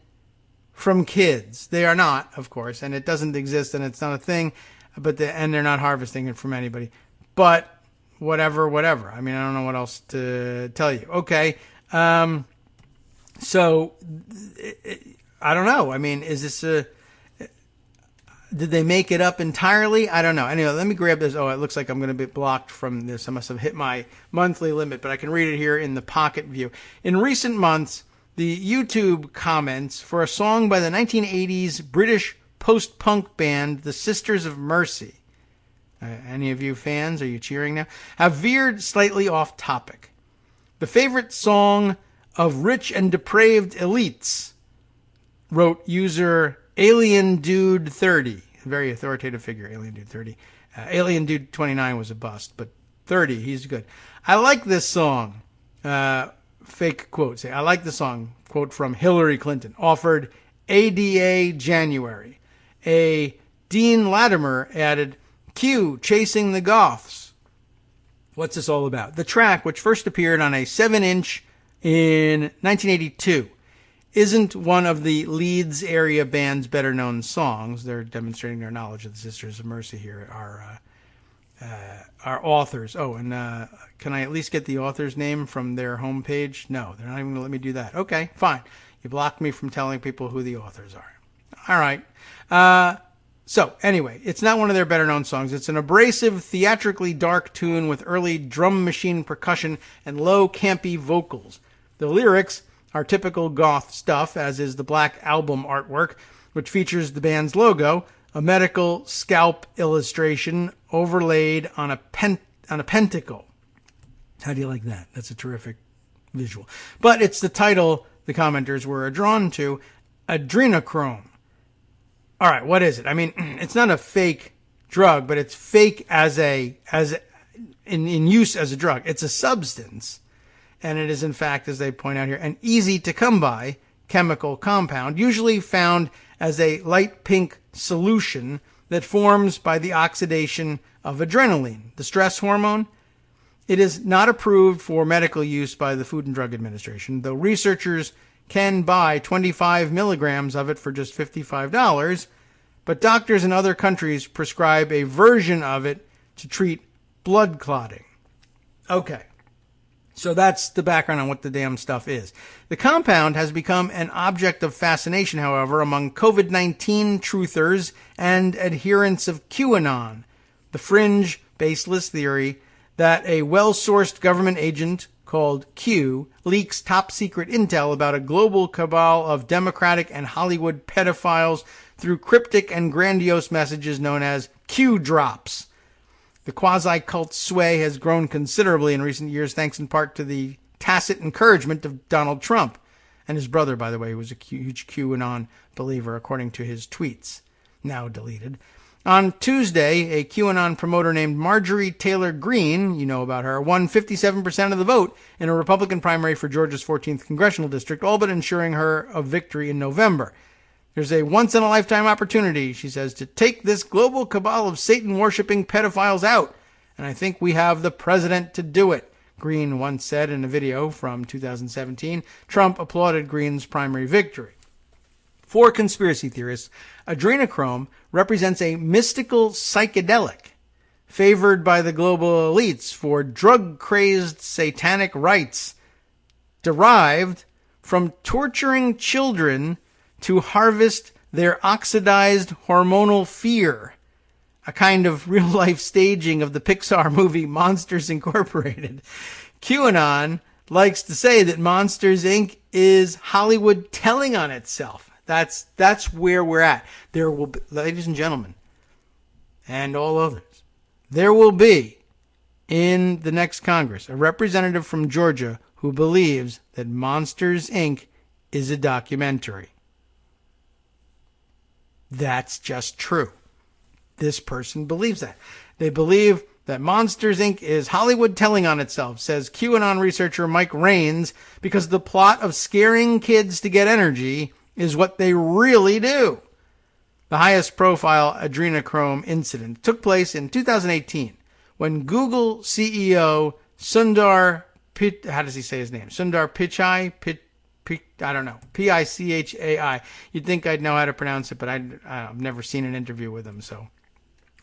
S3: from kids. They are not, of course, and it doesn't exist and it's not a thing, and they're not harvesting it from anybody. But whatever. I mean, I don't know what else to tell you. Okay. So I don't know. I mean, is this did they make it up entirely? I don't know. Anyway, let me grab this. Oh, it looks like I'm going to be blocked from this. I must have hit my monthly limit, but I can read it here in the pocket view. In recent months, the YouTube comments for a song by the 1980s British post-punk band, the Sisters of Mercy. Any of you fans? Are you cheering now? Have veered slightly off topic. The favorite song of rich and depraved elites, wrote user Alien Dude 30, a very authoritative figure, Alien Dude 30. Alien Dude 29 was a bust, but 30, he's good. I like this song. Fake quote. Say, I like the song. Quote from Hillary Clinton. Offered ADA January. A Dean Latimer added, Q, Chasing the Goths. What's this all about? The track, which first appeared on a 7-inch in 1982, isn't one of the Leeds area band's better known songs. They're demonstrating their knowledge of the Sisters of Mercy here. Our authors. Oh, and can I at least get the author's name from their homepage? No, they're not even going to let me do that. Okay, fine. You blocked me from telling people who the authors are. All right. So, anyway, it's not one of their better-known songs. It's an abrasive, theatrically dark tune with early drum machine percussion and low, campy vocals. The lyrics are typical goth stuff, as is the Black Album artwork, which features the band's logo, a medical scalp illustration overlaid on a pentacle. How do you like that? That's a terrific visual. But it's the title the commenters were drawn to, Adrenochrome. All right, what is it? I mean, it's not a fake drug, but it's fake in use as a drug. It's a substance, and it is, in fact, as they point out here, an easy-to-come-by chemical compound, usually found as a light pink solution that forms by the oxidation of adrenaline, the stress hormone. It is not approved for medical use by the Food and Drug Administration, though researchers can buy 25 milligrams of it for just $55, but doctors in other countries prescribe a version of it to treat blood clotting. Okay, so that's the background on what the damn stuff is. The compound has become an object of fascination, however, among COVID-19 truthers and adherents of QAnon, the fringe, baseless theory that a well-sourced government agent called Q leaks top-secret intel about a global cabal of Democratic and Hollywood pedophiles through cryptic and grandiose messages known as Q drops. The quasi-cult sway has grown considerably in recent years, thanks in part to the tacit encouragement of Donald Trump, and his brother, by the way, was a huge QAnon believer, according to his tweets, now deleted. On Tuesday, a QAnon promoter named Marjorie Taylor Greene, you know about her, won 57% of the vote in a Republican primary for Georgia's 14th congressional district, all but ensuring her a victory in November. There's a once-in-a-lifetime opportunity, she says, to take this global cabal of Satan-worshipping pedophiles out, and I think we have the president to do it, Greene once said in a video from 2017. Trump applauded Greene's primary victory. For conspiracy theorists, adrenochrome represents a mystical psychedelic favored by the global elites for drug-crazed satanic rites, derived from torturing children to harvest their oxidized hormonal fear, a kind of real-life staging of the Pixar movie Monsters Incorporated. QAnon likes to say that Monsters, Inc. is Hollywood telling on itself. That's where we're at. There will be, ladies and gentlemen, and all others, there will be in the next Congress a representative from Georgia who believes that Monsters, Inc. is a documentary. That's just true. This person believes that. They believe that Monsters, Inc. is Hollywood telling on itself, says QAnon researcher Mike Raines, because the plot of scaring kids to get energy is what they really do. The highest profile adrenochrome incident took place in 2018 when Google CEO Sundar Pichai I don't know, Pichai. You'd think I'd know how to pronounce it, but I've never seen an interview with him, so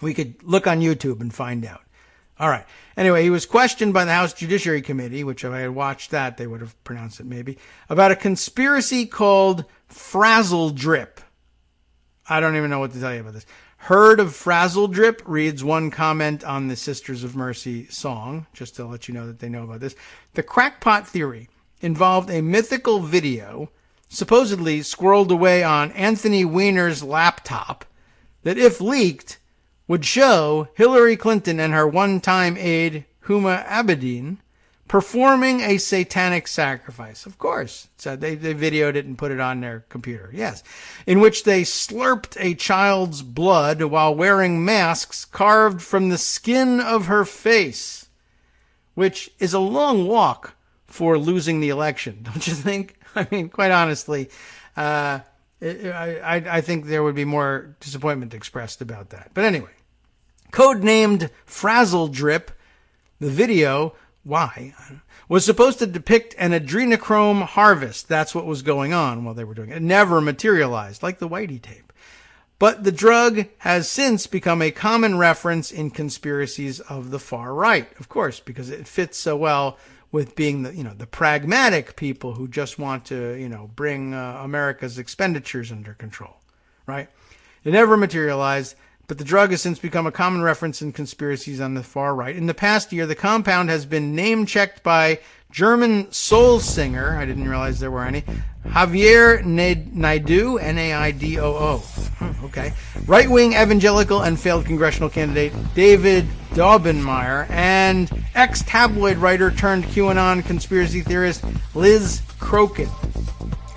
S3: we could look on YouTube and find out. All right. Anyway, he was questioned by the House Judiciary Committee, which if I had watched that, they would have pronounced it maybe, about a conspiracy called Frazzle Drip. I don't even know what to tell you about this. Heard of Frazzle Drip, reads one comment on the Sisters of Mercy song, just to let you know that they know about this. The crackpot theory involved a mythical video supposedly squirreled away on Anthony Weiner's laptop that, if leaked, would show Hillary Clinton and her one-time aide, Huma Abedin, performing a satanic sacrifice. Of course. So they videoed it and put it on their computer. Yes. In which they slurped a child's blood while wearing masks carved from the skin of her face, which is a long walk for losing the election, don't you think? I mean, quite honestly, I think there would be more disappointment expressed about that. But anyway, codenamed Frazzle Drip, the video, why, was supposed to depict an adrenochrome harvest. That's what was going on while they were doing it. It never materialized, like the Whitey tape. But the drug has since become a common reference in conspiracies of the far right, of course, because it fits so well with being the pragmatic people who just want to, bring America's expenditures under control, right? It never materialized, but the drug has since become a common reference in conspiracies on the far right. In the past year, the compound has been name-checked by German soul singer, I didn't realize there were any, Javier Naidoo, Naidoo. Okay. Right-wing evangelical and failed congressional candidate David Daubenmire, and ex-tabloid writer turned QAnon conspiracy theorist Liz Crokin.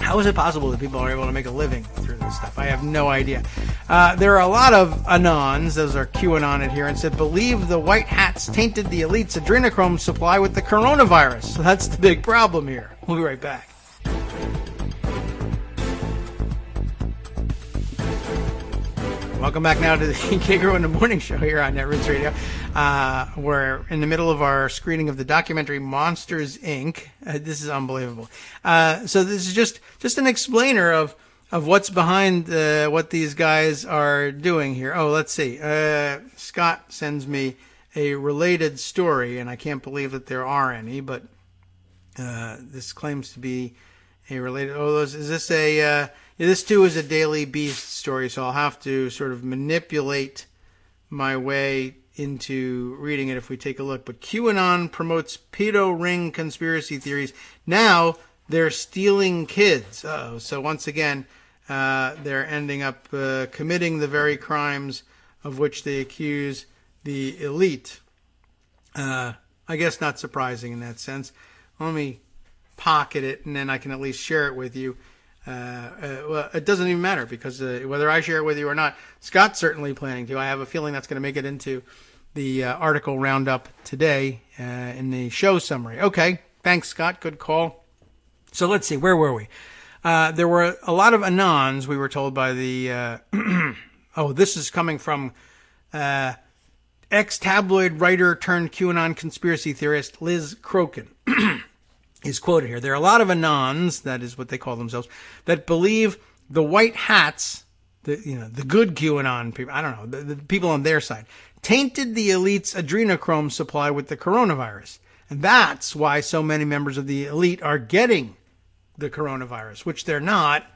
S3: How is it possible that people are able to make a living through this stuff? I have no idea. There are a lot of Anons, those are QAnon adherents, that believe the white hats tainted the elite's adrenochrome supply with the coronavirus. So that's the big problem here. We'll be right back. Welcome back now to the Kagro in the Morning Show here on Netroots Radio. We're in the middle of our screening of the documentary Monsters, Inc. This is unbelievable. So this is just an explainer of what's behind what these guys are doing here. Oh, let's see. Scott sends me a related story, and I can't believe that there are any, but this claims to be a related... Oh, is this a... this, too, is a Daily Beast story, so I'll have to sort of manipulate my way into reading it if we take a look. But QAnon promotes pedo ring conspiracy theories. Now they're stealing kids. So once again, they're ending up committing the very crimes of which they accuse the elite. I guess not surprising in that sense. Let me pocket it, and then I can at least share it with you. Well, it doesn't even matter, because whether I share it with you or not, Scott's certainly planning to. I have a feeling that's going to make it into the article roundup today in the show summary. Okay, thanks, Scott. Good call. So let's see, where were we? There were a lot of Anons, we were told by the... this is coming from ex-tabloid writer turned QAnon conspiracy theorist Liz Crokin. Is quoted here. There are a lot of Anons, that is what they call themselves, that believe the white hats, the good QAnon people, I don't know, the people on their side, tainted the elite's adrenochrome supply with the coronavirus. And that's why so many members of the elite are getting the coronavirus, which they're not.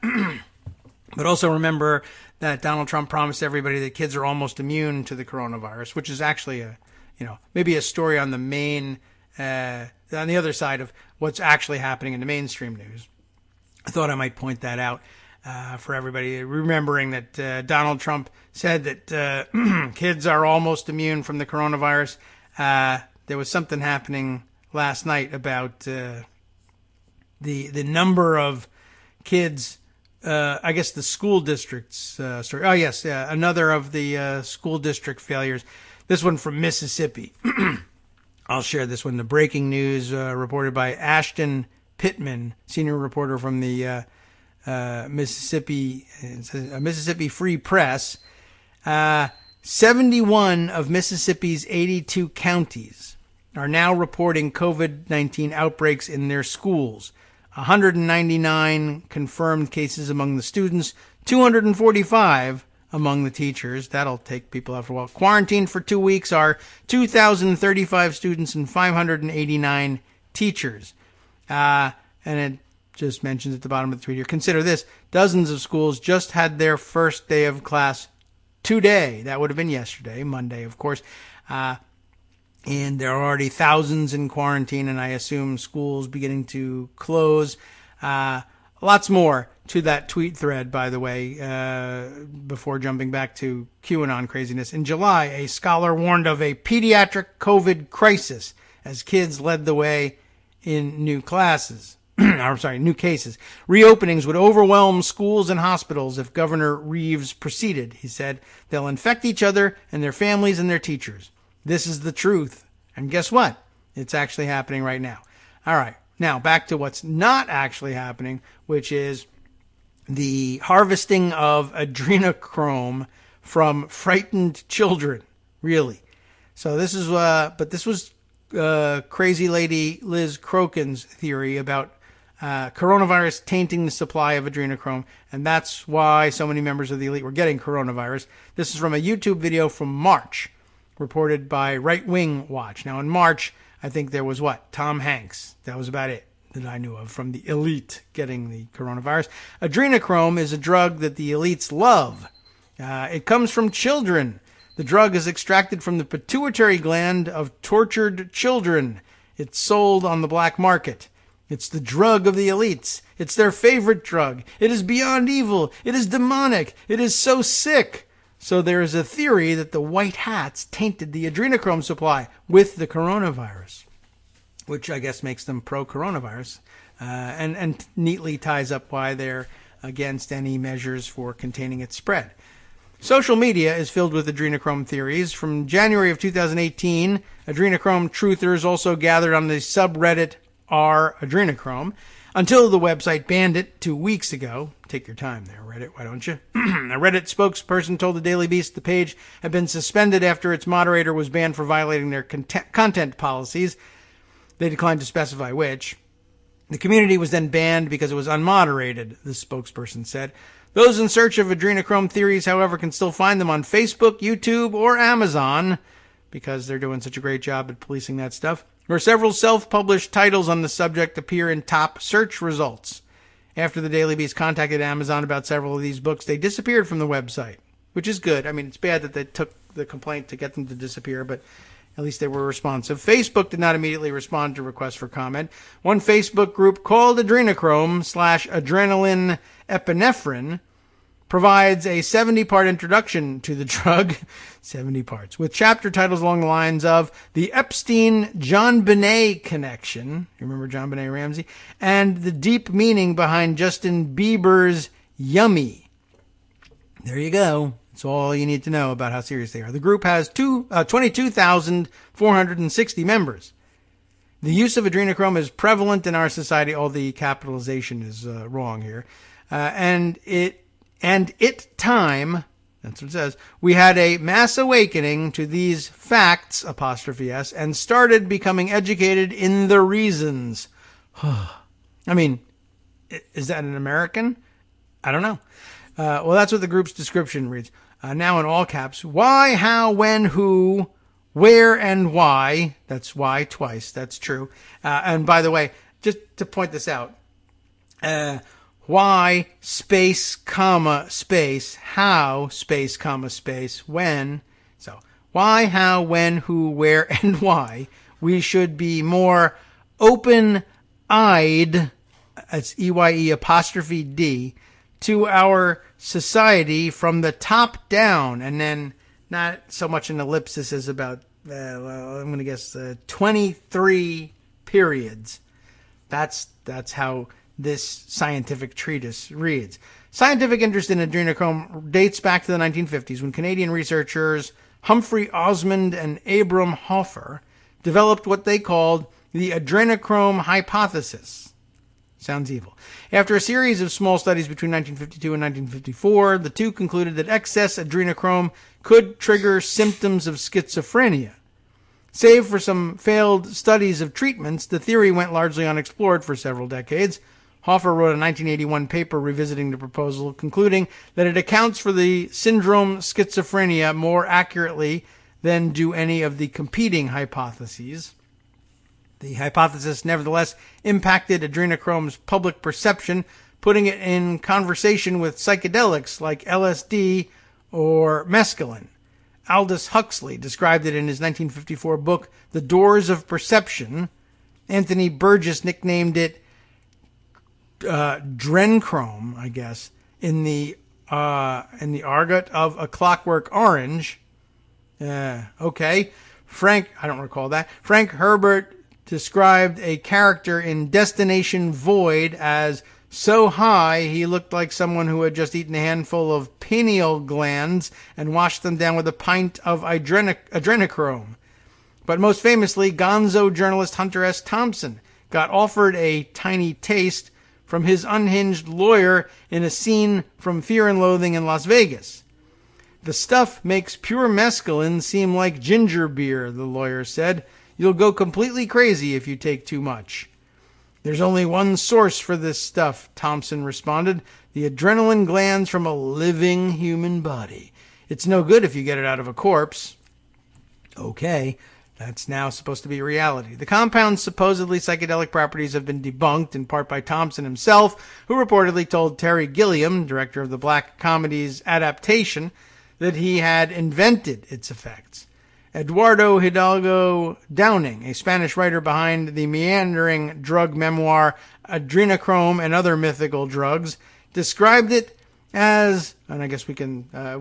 S3: But also remember that Donald Trump promised everybody that kids are almost immune to the coronavirus, which is actually maybe a story on the main, on the other side of what's actually happening in the mainstream news. I thought I might point that out for everybody, remembering that Donald Trump said that kids are almost immune from the coronavirus. There was something happening last night about the number of kids, I guess the school districts story. Oh, yes, another of the school district failures. This one from Mississippi. I'll share this one. The breaking news reported by Ashton Pittman, senior reporter from the Mississippi Free Press. 71 of Mississippi's 82 counties are now reporting COVID-19 outbreaks in their schools. 199 confirmed cases among the students, 245 among the teachers. That'll take people out for a while. Quarantined for 2 weeks are 2,035 students and 589 teachers. And it just mentions at the bottom of the tweet here, consider this, dozens of schools just had their first day of class today. That would have been yesterday, Monday, of course. And there are already thousands in quarantine, and I assume schools beginning to close. Lots more to that tweet thread, by the way, before jumping back to QAnon craziness. In July, a scholar warned of a pediatric COVID crisis as kids led the way in new classes. New cases. Reopenings would overwhelm schools and hospitals if Governor Reeves proceeded, he said. They'll infect each other and their families and their teachers. This is the truth. And guess what? It's actually happening right now. All right. Now, back to what's not actually happening, which is the harvesting of adrenochrome from frightened children. Really. So this is, this was crazy lady Liz Crokin's theory about coronavirus tainting the supply of adrenochrome, and that's why so many members of the elite were getting coronavirus. This is from a YouTube video from March, reported by Right Wing Watch. Now, in March, I think there was Tom Hanks. That was about it that I knew of from the elite getting the coronavirus. Adrenochrome is a drug that the elites love. It comes from children. The drug is extracted from the pituitary gland of tortured children. It's sold on the black market. It's the drug of the elites. It's their favorite drug. It is beyond evil. It is demonic. It is so sick. So there is a theory that the white hats tainted the adrenochrome supply with the coronavirus, which I guess makes them pro-coronavirus, and neatly ties up why they're against any measures for containing its spread. Social media is filled with adrenochrome theories. From January of 2018, adrenochrome truthers also gathered on the subreddit r/adrenochrome until the website banned it 2 weeks ago. Take your time there, Reddit, why don't you? A Reddit spokesperson told the Daily Beast the page had been suspended after its moderator was banned for violating their content policies. They declined to specify which. The community was then banned because it was unmoderated, the spokesperson said. Those in search of adrenochrome theories, however, can still find them on Facebook, YouTube, or Amazon, because they're doing such a great job at policing that stuff, where several self-published titles on the subject appear in top search results. After the Daily Beast contacted Amazon about several of these books, they disappeared from the website, which is good. I mean, it's bad that they took the complaint to get them to disappear, but at least they were responsive. Facebook did not immediately respond to requests for comment. One Facebook group called Adrenochrome/adrenaline epinephrine provides a 70-part introduction to the drug, 70 parts, with chapter titles along the lines of the Epstein-JonBenet connection, you remember JonBenet Ramsey, and the deep meaning behind Justin Bieber's Yummy. There you go. That's all you need to know about how serious they are. The group has 22,460 members. The use of adrenochrome is prevalent in our society. All the capitalization is wrong here. And it time, that's what it says, we had a mass awakening to these facts, ''S, and started becoming educated in the reasons. I mean, is that an American? I don't know. Well, that's what the group's description reads. Now in all caps, why, how, when, who, where, and why. That's why twice. That's true. And by the way, just to point this out, why, space, comma, space, how, space, comma, space, when. So, why, how, when, who, where, and why we should be more open-eyed, that's EYE''D, to our society from the top down, and then not so much an ellipsis as about, I'm going to guess 23 periods. That's how this scientific treatise reads. Scientific interest in adrenochrome dates back to the 1950s when Canadian researchers Humphrey Osmond and Abram Hoffer developed what they called the adrenochrome hypothesis. Sounds evil. After a series of small studies between 1952 and 1954, the two concluded that excess adrenochrome could trigger symptoms of schizophrenia. Save for some failed studies of treatments, the theory went largely unexplored for several decades. Hoffer wrote a 1981 paper revisiting the proposal, concluding that it accounts for the syndrome schizophrenia more accurately than do any of the competing hypotheses. The hypothesis nevertheless impacted adrenochrome's public perception, putting it in conversation with psychedelics like LSD or mescaline. Aldous Huxley described it in his 1954 book, The Doors of Perception. Anthony Burgess nicknamed it Adrenochrome, I guess, in the argot of A Clockwork Orange. Okay. I don't recall that. Frank Herbert described a character in Destination Void as so high he looked like someone who had just eaten a handful of pineal glands and washed them down with a pint of adrenochrome. But most famously, gonzo journalist Hunter S. Thompson got offered a tiny taste from his unhinged lawyer in a scene from Fear and Loathing in Las Vegas. The stuff makes pure mescaline seem like ginger beer, the lawyer said. You'll go completely crazy if you take too much. There's only one source for this stuff, Thompson responded. The adrenaline glands from a living human body. It's no good if you get it out of a corpse. Okay, that's now supposed to be reality. The compound's supposedly psychedelic properties have been debunked, in part by Thompson himself, who reportedly told Terry Gilliam, director of the black comedy's adaptation, that he had invented its effects. Eduardo Hidalgo Downing, a Spanish writer behind the meandering drug memoir Adrenochrome and Other Mythical Drugs, described it as, and I guess we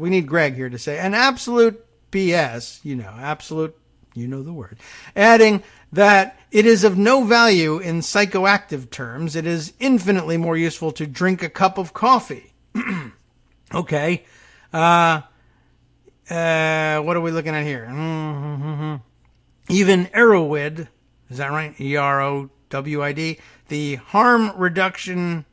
S3: need Greg here to say, an absolute BS, absolute, the word, adding that it is of no value in psychoactive terms. It is infinitely more useful to drink a cup of coffee. Okay. What are we looking at here? Even Erowid, is that right? EROWID, the harm reduction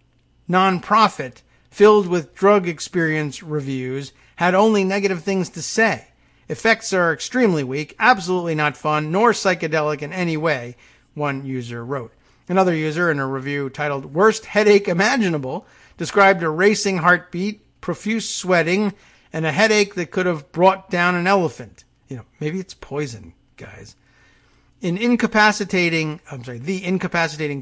S3: nonprofit filled with drug experience reviews, had only negative things to say. Effects are extremely weak, absolutely not fun, nor psychedelic in any way, one user wrote. Another user, in a review titled Worst Headache Imaginable, described a racing heartbeat, profuse sweating, and a headache that could have brought down an elephant. Maybe it's poison, guys. The incapacitating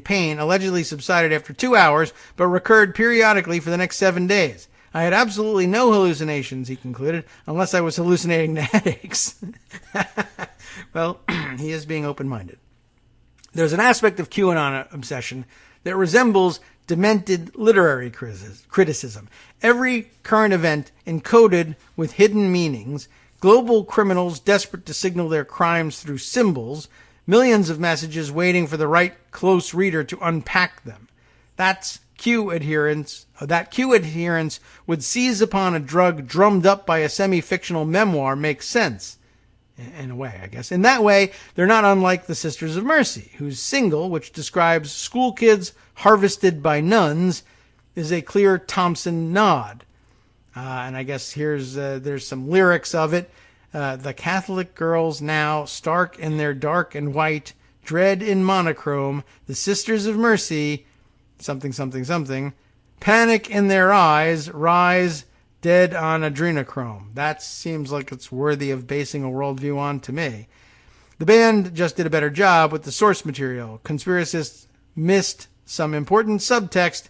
S3: pain allegedly subsided after 2 hours, but recurred periodically for the next 7 days. I had absolutely no hallucinations, he concluded, unless I was hallucinating the headaches. Well, he is being open-minded. There's an aspect of QAnon obsession that resembles demented literary criticism. Every current event encoded with hidden meanings, global criminals desperate to signal their crimes through symbols, millions of messages waiting for the right close reader to unpack them. That Q adherence would seize upon a drug drummed up by a semi-fictional memoir makes sense. In a way, I guess. In that way, they're not unlike the Sisters of Mercy, whose single, which describes school kids harvested by nuns, is a clear Thompson nod. And I guess there's some lyrics of it. The Catholic girls now, stark in their dark and white, dread in monochrome, the Sisters of Mercy, something, something, something, panic in their eyes, rise, dead on adrenochrome. That seems like it's worthy of basing a worldview on to me. The band just did a better job with the source material. Conspiracists missed some important subtext,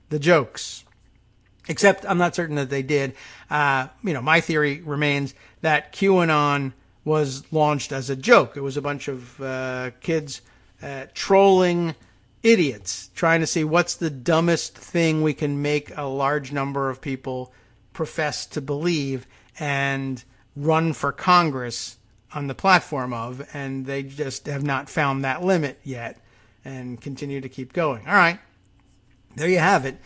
S3: the jokes. Except I'm not certain that they did. My theory remains that QAnon was launched as a joke. It was a bunch of kids trolling idiots, trying to see what's the dumbest thing we can make a large number of people profess to believe and run for Congress on the platform of, and they just have not found that limit yet and continue to keep going. All right, there you have it.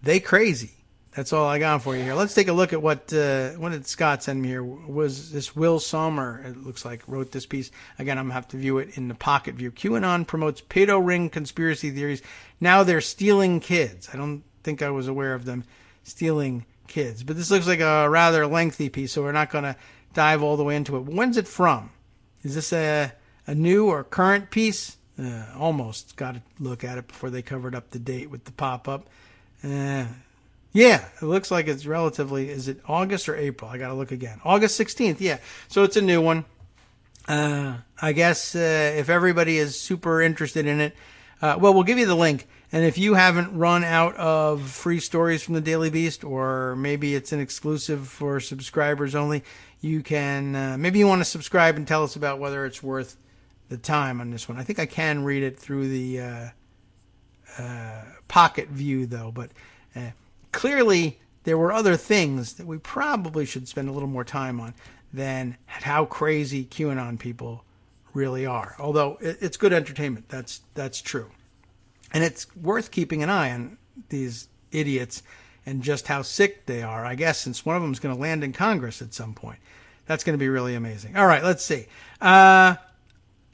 S3: They crazy. That's all I got for you here. Let's take a look at what did Scott send me here. Was this Will Sommer, it looks like, wrote this piece. Again, I'm going to have to view it in the pocket view. QAnon promotes pedo ring conspiracy theories. Now they're stealing kids. I don't think I was aware of them stealing kids. But this looks like a rather lengthy piece, so we're not going to dive all the way into it. When's it from? Is this a new or current piece? Almost got to look at it before they covered up the date with the pop-up. Yeah, it looks like it's relatively, is it August or April? I got to look again. August 16th, yeah. So it's a new one. I guess if everybody is super interested in it, well, we'll give you the link. And if you haven't run out of free stories from the Daily Beast, or maybe it's an exclusive for subscribers only, you can, maybe you want to subscribe and tell us about whether it's worth the time on this one. I think I can read it through the Pocket View, though. But clearly, there were other things that we probably should spend a little more time on than how crazy QAnon people really are. Although it's good entertainment, that's true. And it's worth keeping an eye on these idiots and just how sick they are, I guess, since one of them is going to land in Congress at some point. That's going to be really amazing. All right, let's see.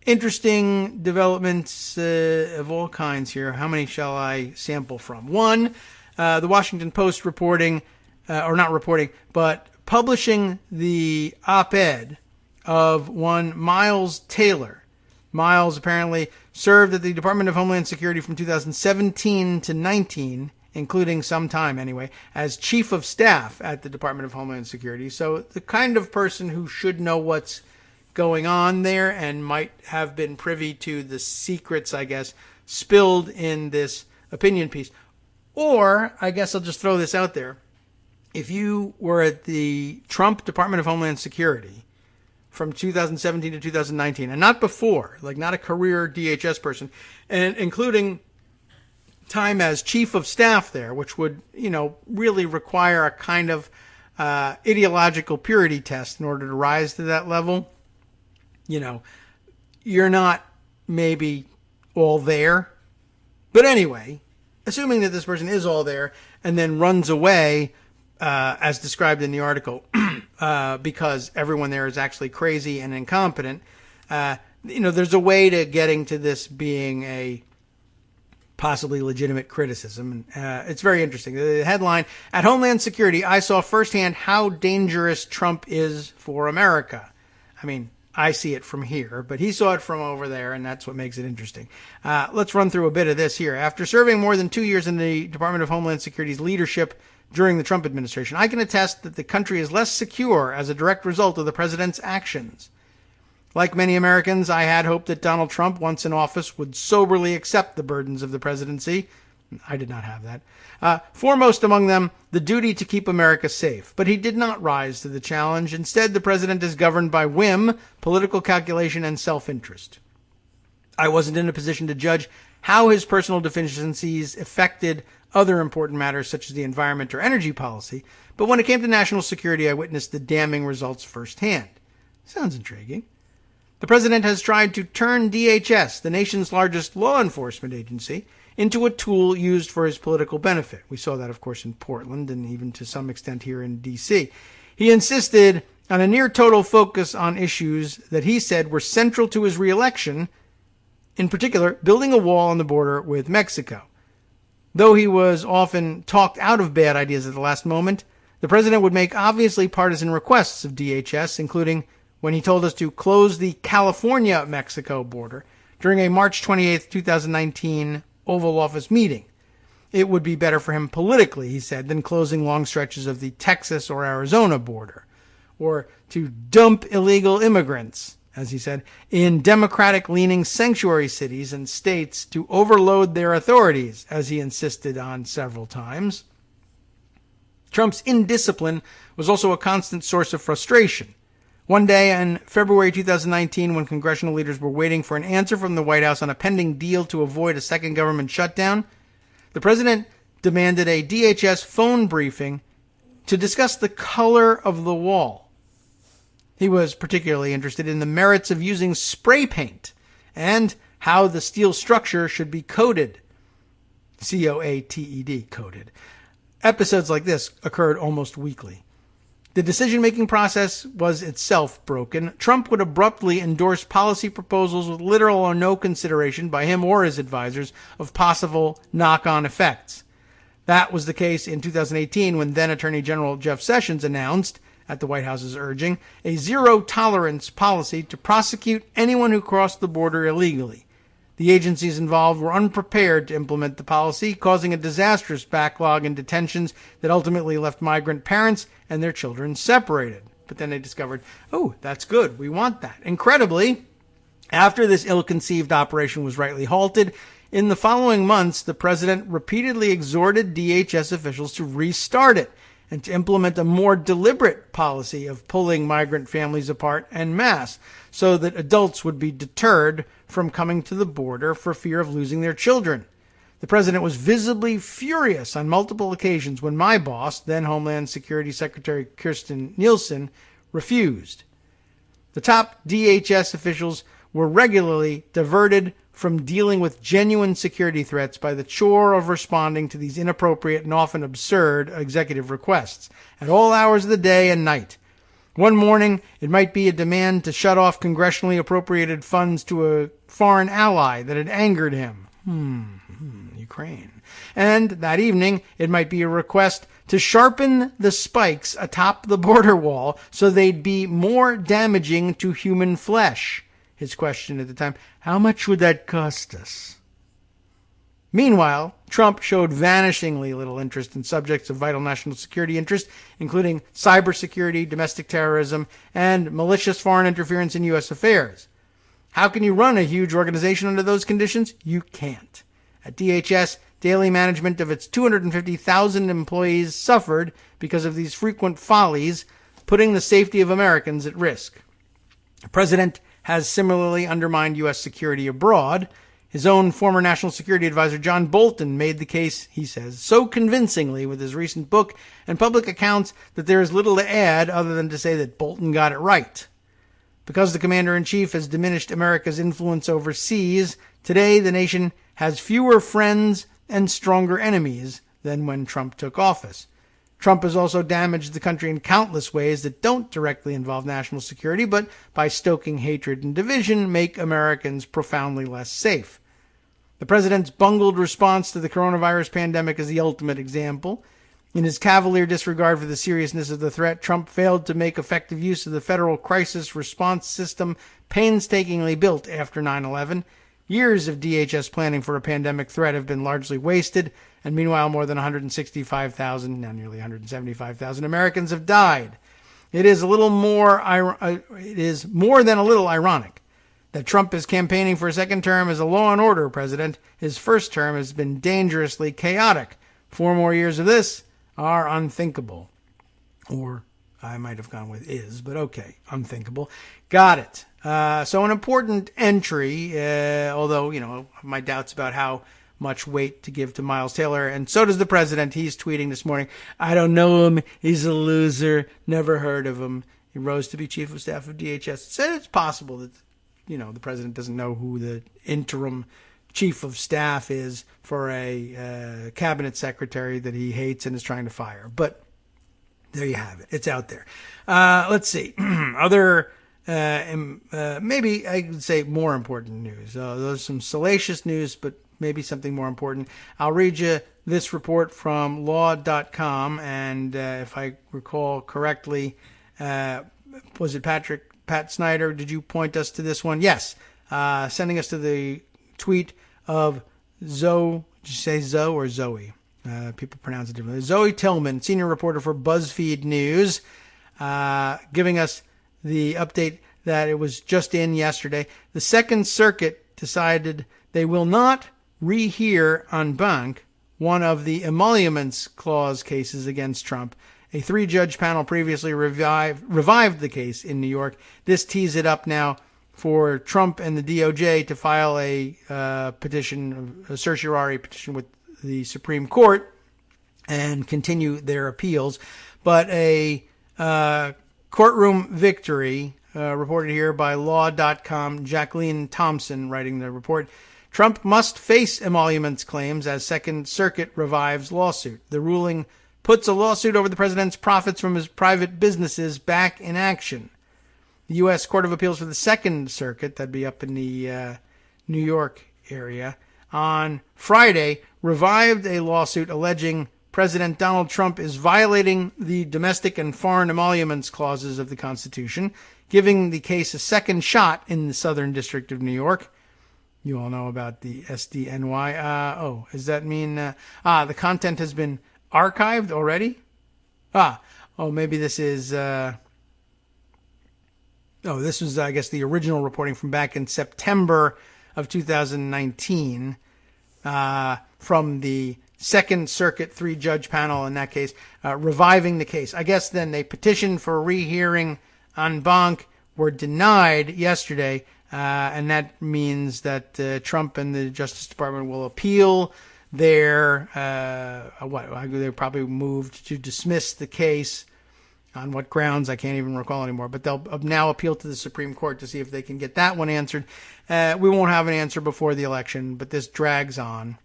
S3: Interesting developments of all kinds here. How many shall I sample from? One, the Washington Post reporting, or not reporting, but publishing the op-ed of one Miles Taylor. Miles apparently served at the Department of Homeland Security from 2017 to 19, including some time anyway, as Chief of Staff at the Department of Homeland Security. So the kind of person who should know what's going on there and might have been privy to the secrets, I guess, spilled in this opinion piece. Or, I guess I'll just throw this out there. If you were at the Trump Department of Homeland Security from 2017 to 2019, and not before, like not a career DHS person, and including time as chief of staff there, which would, really require a kind of ideological purity test in order to rise to that level. You're not maybe all there. But anyway, assuming that this person is all there and then runs away, as described in the article, because everyone there is actually crazy and incompetent, there's a way to getting to this being a possibly legitimate criticism. And it's very interesting. The headline, at Homeland Security, I saw firsthand how dangerous Trump is for America. I mean, I see it from here, but he saw it from over there, and that's what makes it interesting. Let's run through a bit of this here. After serving more than 2 years in the Department of Homeland Security's leadership during the Trump administration, I can attest that the country is less secure as a direct result of the president's actions. Like many Americans, I had hoped that Donald Trump, once in office, would soberly accept the burdens of the presidency. I did not have that. Foremost among them, the duty to keep America safe. But he did not rise to the challenge. Instead, the president is governed by whim, political calculation, and self-interest. I wasn't in a position to judge how his personal deficiencies affected other important matters such as the environment or energy policy, but when it came to national security, I witnessed the damning results firsthand. Sounds intriguing. The president has tried to turn DHS, the nation's largest law enforcement agency, into a tool used for his political benefit. We saw that, of course, in Portland and even to some extent here in D.C. He insisted on a near-total focus on issues that he said were central to his reelection, in particular, building a wall on the border with Mexico. Though he was often talked out of bad ideas at the last moment, the president would make obviously partisan requests of DHS, including when he told us to close the California-Mexico border during a March 28, 2019 Oval Office meeting. It would be better for him politically, he said, than closing long stretches of the Texas or Arizona border, or to dump illegal immigrants, as he said, in Democratic-leaning sanctuary cities and states to overload their authorities, as he insisted on several times. Trump's indiscipline was also a constant source of frustration. One day in February 2019, when congressional leaders were waiting for an answer from the White House on a pending deal to avoid a second government shutdown, the president demanded a DHS phone briefing to discuss the color of the wall. He was particularly interested in the merits of using spray paint and how the steel structure should be coated. C-O-A-T-E-D, coated. Episodes like this occurred almost weekly. The decision-making process was itself broken. Trump would abruptly endorse policy proposals with little or no consideration by him or his advisors of possible knock-on effects. That was the case in 2018 when then-Attorney General Jeff Sessions announced, at the White House's urging, a zero-tolerance policy to prosecute anyone who crossed the border illegally. The agencies involved were unprepared to implement the policy, causing a disastrous backlog in detentions that ultimately left migrant parents and their children separated. But then they discovered, oh, that's good. We want that. Incredibly, after this ill-conceived operation was rightly halted, in the following months, the president repeatedly exhorted DHS officials to restart it and to implement a more deliberate policy of pulling migrant families apart en masse so that adults would be deterred from coming to the border for fear of losing their children. The president was visibly furious on multiple occasions when my boss, then Homeland Security Secretary Kirstjen Nielsen, refused. The top DHS officials were regularly diverted from dealing with genuine security threats by the chore of responding to these inappropriate and often absurd executive requests at all hours of the day and night. One morning, it might be a demand to shut off congressionally appropriated funds to a foreign ally that had angered him. Ukraine. And that evening, it might be a request to sharpen the spikes atop the border wall so they'd be more damaging to human flesh. His question at the time, how much would that cost us? Meanwhile, Trump showed vanishingly little interest in subjects of vital national security interest, including cybersecurity, domestic terrorism, and malicious foreign interference in U.S. affairs. How can you run a huge organization under those conditions? You can't. At DHS, daily management of its 250,000 employees suffered because of these frequent follies, putting the safety of Americans at risk. The president has similarly undermined U.S. security abroad. His own former National Security Advisor John Bolton made the case, he says, so convincingly with his recent book and public accounts that there is little to add other than to say that Bolton got it right. Because the commander-in-chief has diminished America's influence overseas, today the nation has fewer friends and stronger enemies than when Trump took office. Trump has also damaged the country in countless ways that don't directly involve national security, but by stoking hatred and division, make Americans profoundly less safe. The president's bungled response to the coronavirus pandemic is the ultimate example. In his cavalier disregard for the seriousness of the threat, Trump failed to make effective use of the federal crisis response system painstakingly built after 9/11. Years of DHS planning for a pandemic threat have been largely wasted, and meanwhile more than 165,000, now nearly 175,000 Americans have died. It is more than a little ironic that Trump is campaigning for a second term as a law and order president. His first term has been dangerously chaotic. 4 more years of this are unthinkable. Or I might have gone with is, but okay, unthinkable. Got it. So an important entry, although, my doubts about how much weight to give to Miles Taylor, and so does the president. He's tweeting this morning, I don't know him, he's a loser, never heard of him. He rose to be chief of staff of DHS. Said it's possible that, the president doesn't know who the interim chief of staff is for a cabinet secretary that he hates and is trying to fire. But there you have it. It's out there. Let's see. Other, maybe I could say more important news. There's some salacious news, but maybe something more important. I'll read you this report from law.com. And if I recall correctly, was it Pat Snyder? Did you point us to this one? Yes. Sending us to the tweet of Zoe. Did you say Zoe or Zoe? People pronounce it differently. Zoe Tillman, senior reporter for BuzzFeed News, giving us the update that it was just in yesterday. The Second Circuit decided they will not rehear en banc one of the Emoluments Clause cases against Trump. A 3-judge panel previously revived the case in New York. This tees it up now for Trump and the DOJ to file a petition, a certiorari petition with the Supreme Court and continue their appeals. But a courtroom victory, reported here by law.com, Jacqueline Thompson writing the report. Trump must face emoluments claims as Second Circuit revives lawsuit. The ruling puts a lawsuit over the president's profits from his private businesses back in action. The U.S. Court of Appeals for the Second Circuit, that'd be up in the New York area, on Friday revived a lawsuit alleging President Donald Trump is violating the domestic and foreign emoluments clauses of the Constitution, giving the case a second shot in the Southern District of New York. You all know about the SDNY. Does that mean the content has been archived already? Maybe this is... this was, I guess, the original reporting from back in September of 2019 from the Second Circuit 3-judge panel in that case, reviving the case. I guess then they petitioned for a rehearing en banc, were denied yesterday, and that means that Trump and the Justice Department will appeal their, they probably moved to dismiss the case. On what grounds, I can't even recall anymore. But they'll now appeal to the Supreme Court to see if they can get that one answered. We won't have an answer before the election, but this drags on.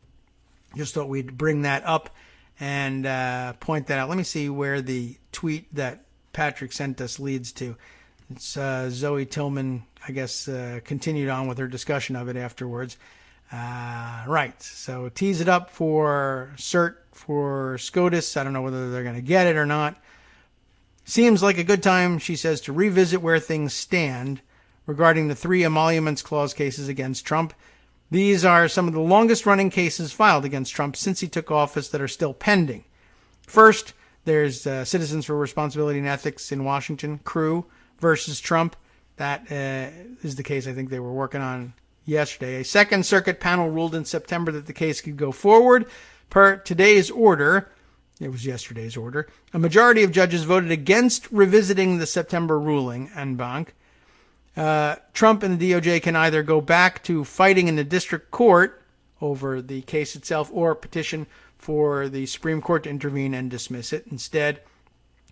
S3: Just thought we'd bring that up and point that out. Let me see where the tweet that Patrick sent us leads to. It's Zoe Tillman, I guess, continued on with her discussion of it afterwards. Right, so tease it up for cert for SCOTUS. I don't know whether they're going to get it or not. Seems like a good time, she says, to revisit where things stand regarding the 3 Emoluments Clause cases against Trump. These are some of the longest-running cases filed against Trump since he took office that are still pending. First, there's Citizens for Responsibility and Ethics in Washington, CREW, versus Trump. That is the case I think they were working on yesterday. A Second Circuit panel ruled in September that the case could go forward. Per today's order, it was yesterday's order, a majority of judges voted against revisiting the September ruling en banc. Trump and the DOJ can either go back to fighting in the district court over the case itself or petition for the Supreme Court to intervene and dismiss it instead,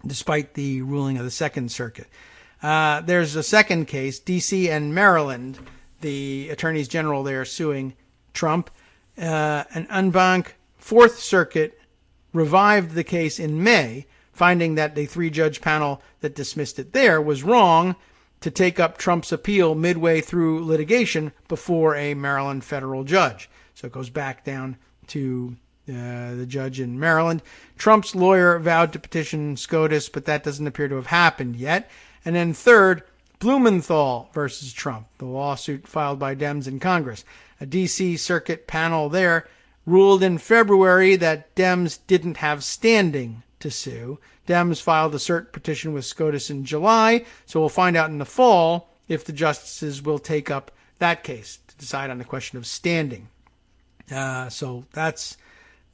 S3: despite the ruling of the Second Circuit. There's a second case, D.C. and Maryland, the attorneys general there suing Trump. An en banc Fourth Circuit revived the case in May, finding that the 3-judge panel that dismissed it there was wrong to take up Trump's appeal midway through litigation before a Maryland federal judge. So it goes back down to the judge in Maryland. Trump's lawyer vowed to petition SCOTUS, but that doesn't appear to have happened yet. And then third, Blumenthal versus Trump, the lawsuit filed by Dems in Congress. A D.C. Circuit panel there ruled in February that Dems didn't have standing to sue. Dems filed a cert petition with SCOTUS in July, so we'll find out in the fall if the justices will take up that case to decide on the question of standing. So that's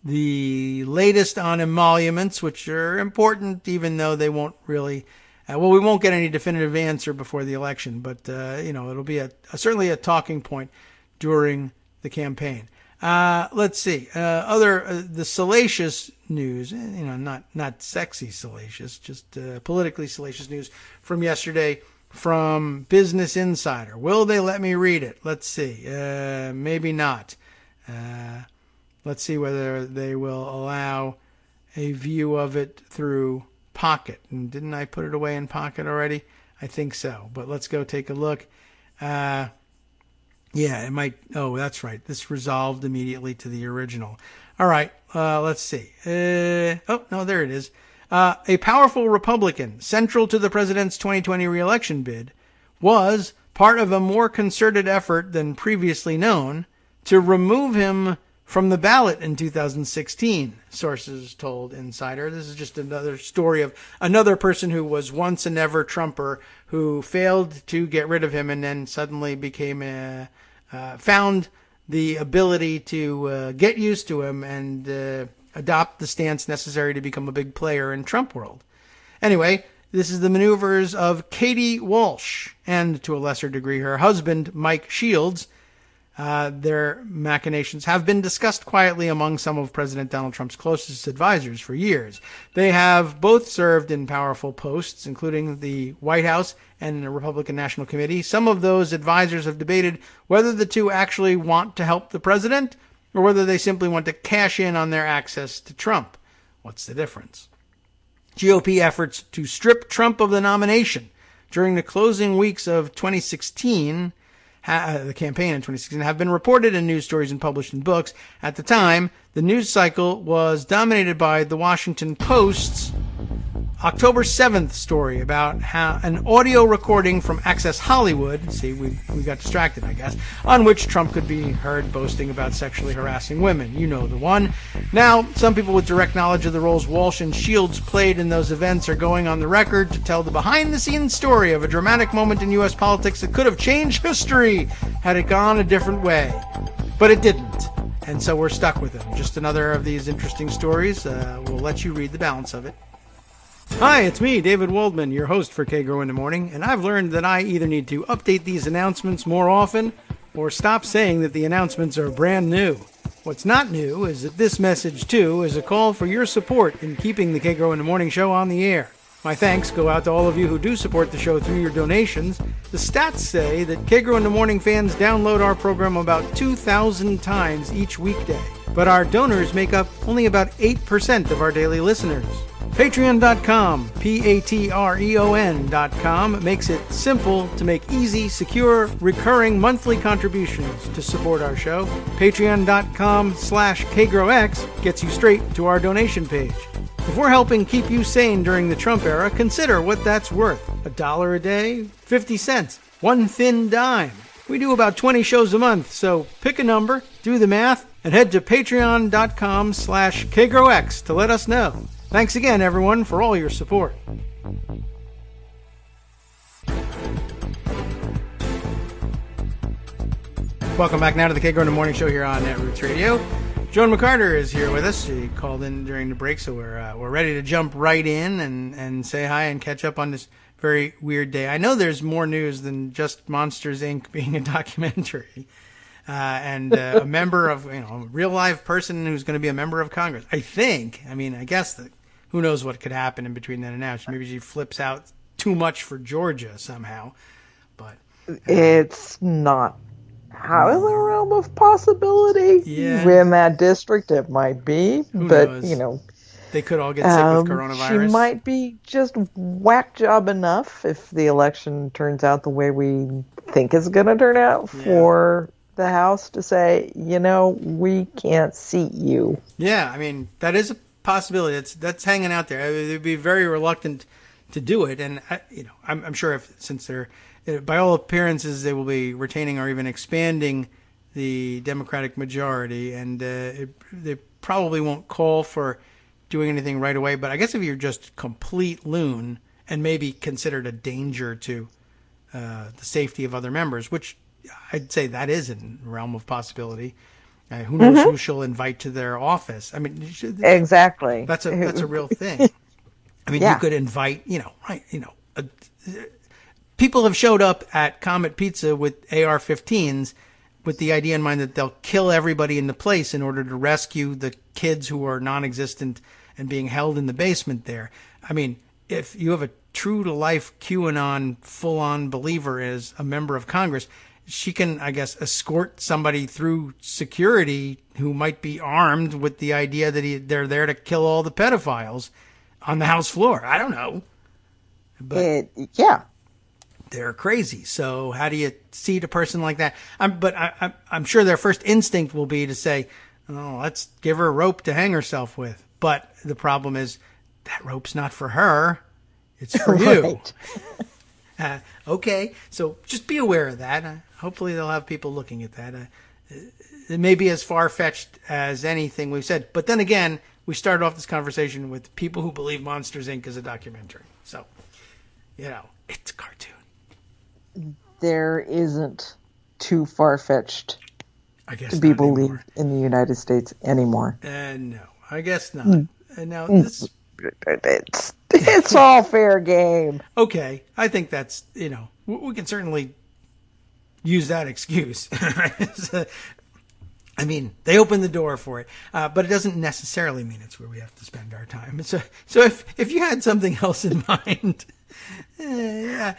S3: the latest on emoluments, which are important, even though they won't really... we won't get any definitive answer before the election, but it'll be certainly a talking point during the campaign. Let's see. The salacious news, not sexy salacious, just politically salacious news from yesterday from Business Insider. Will they let me read it? Let's see. Maybe not. Let's see whether they will allow a view of it through Pocket. And didn't I put it away in Pocket already? I think so. But let's go take a look. Yeah, it might. Oh, that's right. This resolved immediately to the original. All right. Let's see. No, there it is. A powerful Republican central to the president's 2020 reelection bid was part of a more concerted effort than previously known to remove him from the ballot in 2016, sources told Insider. This is just another story of another person who was once a never Trumper who failed to get rid of him and then suddenly became found the ability to get used to him and adopt the stance necessary to become a big player in Trump world. Anyway, this is the maneuvers of Katie Walsh and, to a lesser degree, her husband, Mike Shields. Their machinations have been discussed quietly among some of President Donald Trump's closest advisors for years. They have both served in powerful posts, including the White House and the Republican National Committee. Some of those advisors have debated whether the two actually want to help the president or whether they simply want to cash in on their access to Trump. What's the difference? GOP efforts to strip Trump of the nomination during the closing weeks of 2016, the campaign in 2016, have been reported in news stories and published in books. At the time, the news cycle was dominated by the Washington Post's October 7th story about how an audio recording from Access Hollywood, see, we got distracted, I guess, on which Trump could be heard boasting about sexually harassing women. You know the one. Now, some people with direct knowledge of the roles Walsh and Shields played in those events are going on the record to tell the behind-the-scenes story of a dramatic moment in U.S. politics that could have changed history had it gone a different way. But it didn't. And so we're stuck with them. Just another of these interesting stories. We'll let you read the balance of it. Hi, it's me, David Waldman, your host for Kagro in the Morning, and I've learned that I either need to update these announcements more often or stop saying that the announcements are brand new. What's not new is that this message, too, is a call for your support in keeping the Kagro in the Morning show on the air. My thanks go out to all of you who do support the show through your donations. The stats say that Kagro in the Morning fans download our program about 2,000 times each weekday, but our donors make up only about 8% of our daily listeners. Patreon.com, Patreon.com, makes it simple to make easy, secure, recurring monthly contributions to support our show. Patreon.com/KagroX gets you straight to our donation page. If we're helping keep you sane during the Trump era, consider what that's worth. $1 a day? 50 cents? One thin dime? We do about 20 shows a month, so pick a number, do the math, and head to Patreon.com/KagroX to let us know. Thanks again, everyone, for all your support. Welcome back now to the Kagro in the Morning Show here on Netroots Radio. Joan McCarter is here with us. She called in during the break, so we're ready to jump right in and say hi and catch up on this very weird day. I know there's more news than just Monsters, Inc. being a documentary. And a member of, a real live person who's going to be a member of Congress. I guess that who knows what could happen in between then and now. Maybe she flips out too much for Georgia somehow. But
S6: it's not out of the realm of possibility.
S3: Yeah.
S6: In that district, it might be.
S3: Who
S6: but,
S3: knows? They could all get sick with coronavirus.
S6: She might be just whack job enough if the election turns out the way we think it's going to turn out for the House to say, we can't seat you.
S3: Yeah, that is a possibility. That's hanging out there. They'd be very reluctant to do it, and I'm sure since they're, by all appearances, they will be retaining or even expanding the Democratic majority, and they probably won't call for doing anything right away. But I guess if you're just complete loon and maybe considered a danger to the safety of other members, which I'd say that is in the realm of possibility. Who knows who she'll invite to their office?
S6: Exactly.
S3: That's a real thing. You could invite, people have showed up at Comet Pizza with AR-15s with the idea in mind that they'll kill everybody in the place in order to rescue the kids who are non-existent and being held in the basement there. If you have a true-to-life QAnon full-on believer as a member of Congress, she can, I guess, escort somebody through security who might be armed with the idea that they're there to kill all the pedophiles on the House floor. I don't know. But they're crazy. So how do you seat a person like that? I'm sure their first instinct will be to say, oh, let's give her a rope to hang herself with. But the problem is that rope's not for her. It's for you. Okay, so just be aware of that. Hopefully they'll have people looking at that. It may be as far-fetched as anything we've said. But then again, we started off this conversation with people who believe Monsters, Inc. is a documentary. So, it's a cartoon.
S6: There isn't too far-fetched
S3: to
S6: be believed in the United States anymore.
S3: No, I guess not. Now, this...
S6: It's all fair game.
S3: Okay, I think that's, we can certainly use that excuse. They opened the door for it, but it doesn't necessarily mean it's where we have to spend our time. So if you had something else in mind...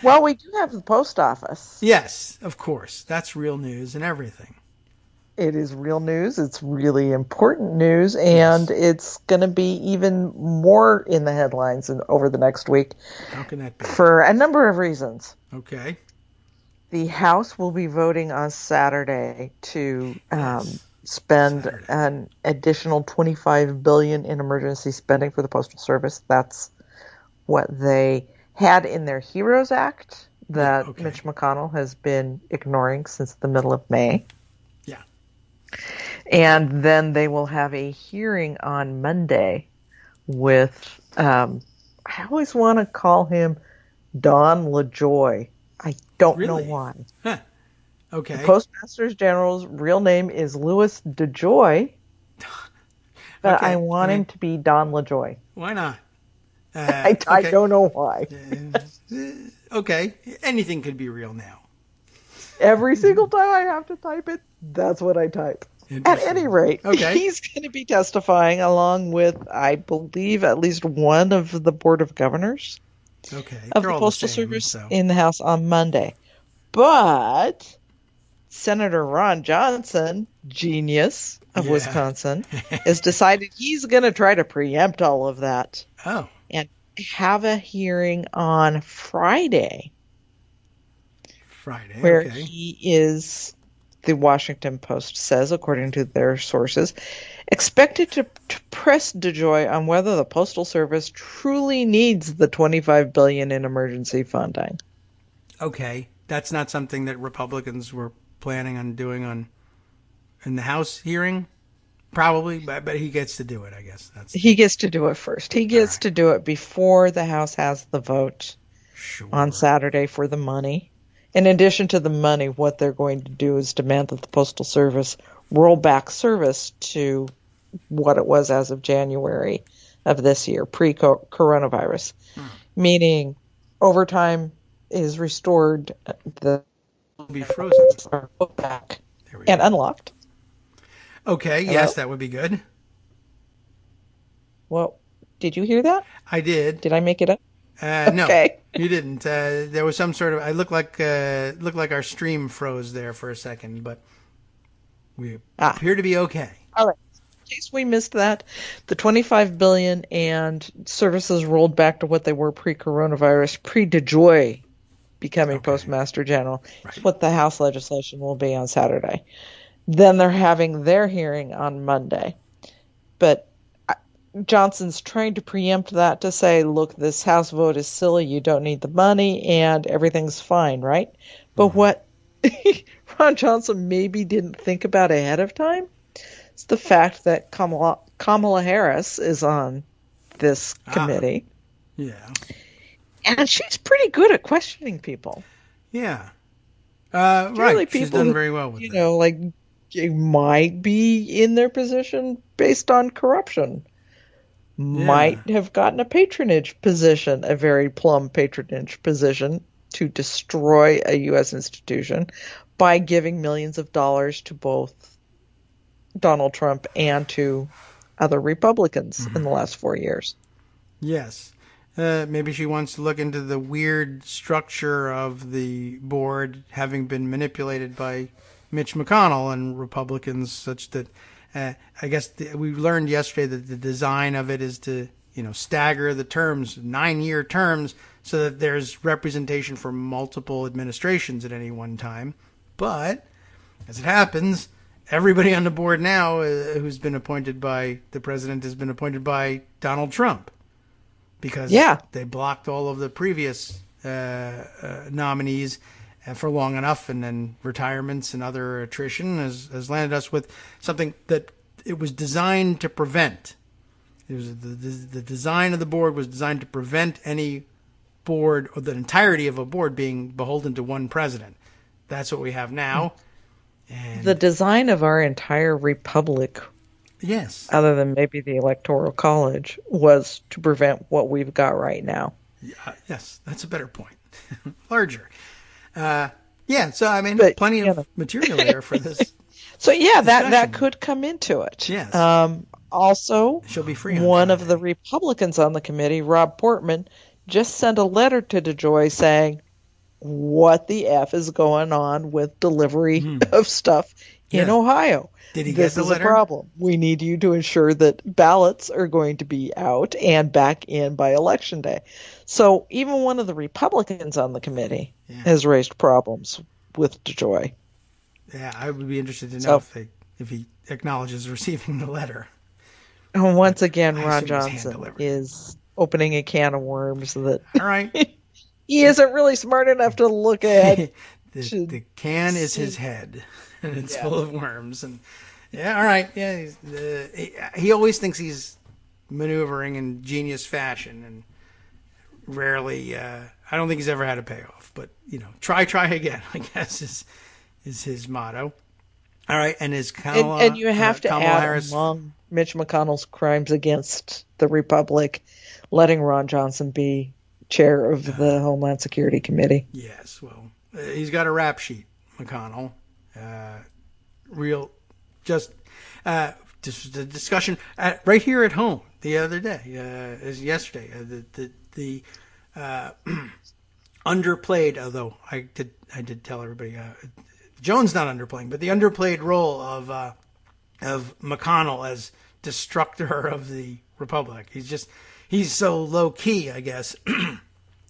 S6: Well, we do have the post office.
S3: Yes, of course. That's real news and everything.
S6: It is real news. It's really important news, and it's going to be even more in the headlines over the next week.
S3: How can that be?
S6: For a number of reasons.
S3: Okay.
S6: The House will be voting on Saturday to spend an additional $25 billion in emergency spending for the Postal Service. That's what they had in their HEROES Act that
S3: okay.
S6: Mitch McConnell has been ignoring since the middle of May.
S3: Yeah.
S6: And then they will have a hearing on Monday with, I always want to call him Don LaJoy. I don't know why.
S3: Huh. Okay.
S6: The Postmaster General's real name is Louis DeJoy, but
S3: Okay.
S6: I want him to be Don LaJoy.
S3: Why not?
S6: I
S3: okay.
S6: don't know why.
S3: Okay. Anything could be real now.
S6: Every single time I have to type it, that's what I type. At any rate,
S3: okay.
S6: He's going to be testifying along with, I believe, at least one of the Board of Governors of the Postal Service in the House on Monday. But Senator Ron Johnson, genius of Wisconsin, has decided he's going to try to preempt all of that.
S3: Oh.
S6: And have a hearing on Friday. Where he is, the Washington Post says, according to their sources, expected to press DeJoy on whether the Postal Service truly needs the $25 billion in emergency funding.
S3: Okay. That's not something that Republicans were planning on doing in the House hearing? Probably, but he gets to do it, I guess.
S6: He gets to do it first. He gets to do it before the House has the vote on Saturday for the money. In addition to the money, what they're going to do is demand that the Postal Service roll back service to what it was as of January of this year, pre-coronavirus. Meaning overtime is restored, the
S3: will be frozen
S6: are put back and unlocked.
S3: Okay,
S6: Hello?
S3: yes, that would be good.
S6: Well, did you hear that?
S3: I did.
S6: Did I make it up?
S3: No,
S6: okay.
S3: You didn't. There was some sort of. I looked like our stream froze there for a second, but we appear to be okay.
S6: All right. In case we missed that, the $25 billion and services rolled back to what they were pre-coronavirus, pre-DeJoy becoming Postmaster General, is what the House legislation will be on Saturday. Then they're having their hearing on Monday. But Johnson's trying to preempt that to say, look, this House vote is silly, you don't need the money, and everything's fine, right? But what Ron Johnson maybe didn't think about ahead of time is the fact that Kamala Harris is on this committee.
S3: Yeah.
S6: And she's pretty good at questioning people.
S3: Yeah. Right. She's done very well with that.
S6: Like, you might be in their position based on corruption. Might have gotten a patronage position, a very plum patronage position, to destroy a U.S. institution by giving millions of dollars to both Donald Trump and to other Republicans in the last 4 years.
S3: Yes. Maybe she wants to look into the weird structure of the board having been manipulated by Mitch McConnell and Republicans, such that I guess we learned yesterday that the design of it is to, stagger the terms, 9-year terms, so that there's representation for multiple administrations at any one time. But as it happens, everybody on the board now who's been appointed by the president has been appointed by Donald Trump, because they blocked all of the previous nominees for long enough, and then retirements and other attrition has landed us with something that it was designed to prevent. It was the design of the board was designed to prevent any board, or the entirety of a board, being beholden to one president. That's what we have now. And
S6: the design of our entire republic, other than maybe the Electoral College, was to prevent what we've got right now.
S3: Yes, that's a better point. Larger. So I mean, plenty of material there for this.
S6: So that could come into it.
S3: Yes.
S6: Also,
S3: she'll be free.
S6: One of the Republicans on the committee, Rob Portman, just sent a letter to DeJoy saying, "What the f is going on with delivery of stuff in Ohio?
S3: Did he
S6: this
S3: get the letter?
S6: Is a problem. We need you to ensure that ballots are going to be out and back in by Election Day." So even one of the Republicans on the committee has raised problems with DeJoy.
S3: Yeah, I would be interested to know if he acknowledges receiving the letter.
S6: And once again, Ron Johnson is opening a can of worms that
S3: All right.
S6: he isn't really smart enough to look at.
S3: The can is his head, and it's full of worms. And yeah, all right. Yeah, he always thinks he's maneuvering in genius fashion, and rarely. I don't think he's ever had a payoff. But try again, I guess is his motto. All right, and his Kamala,
S6: and you have to
S3: Kamala
S6: add
S3: Harris,
S6: among Mitch McConnell's crimes against the Republic, letting Ron Johnson be chair of the Homeland Security Committee.
S3: Yes, well, he's got a rap sheet, McConnell. Just the discussion right here at home the other day, yesterday. The underplayed, although I did tell everybody, Jones not underplaying, but the underplayed role of McConnell as destructor of the Republic. He's so low key, I guess.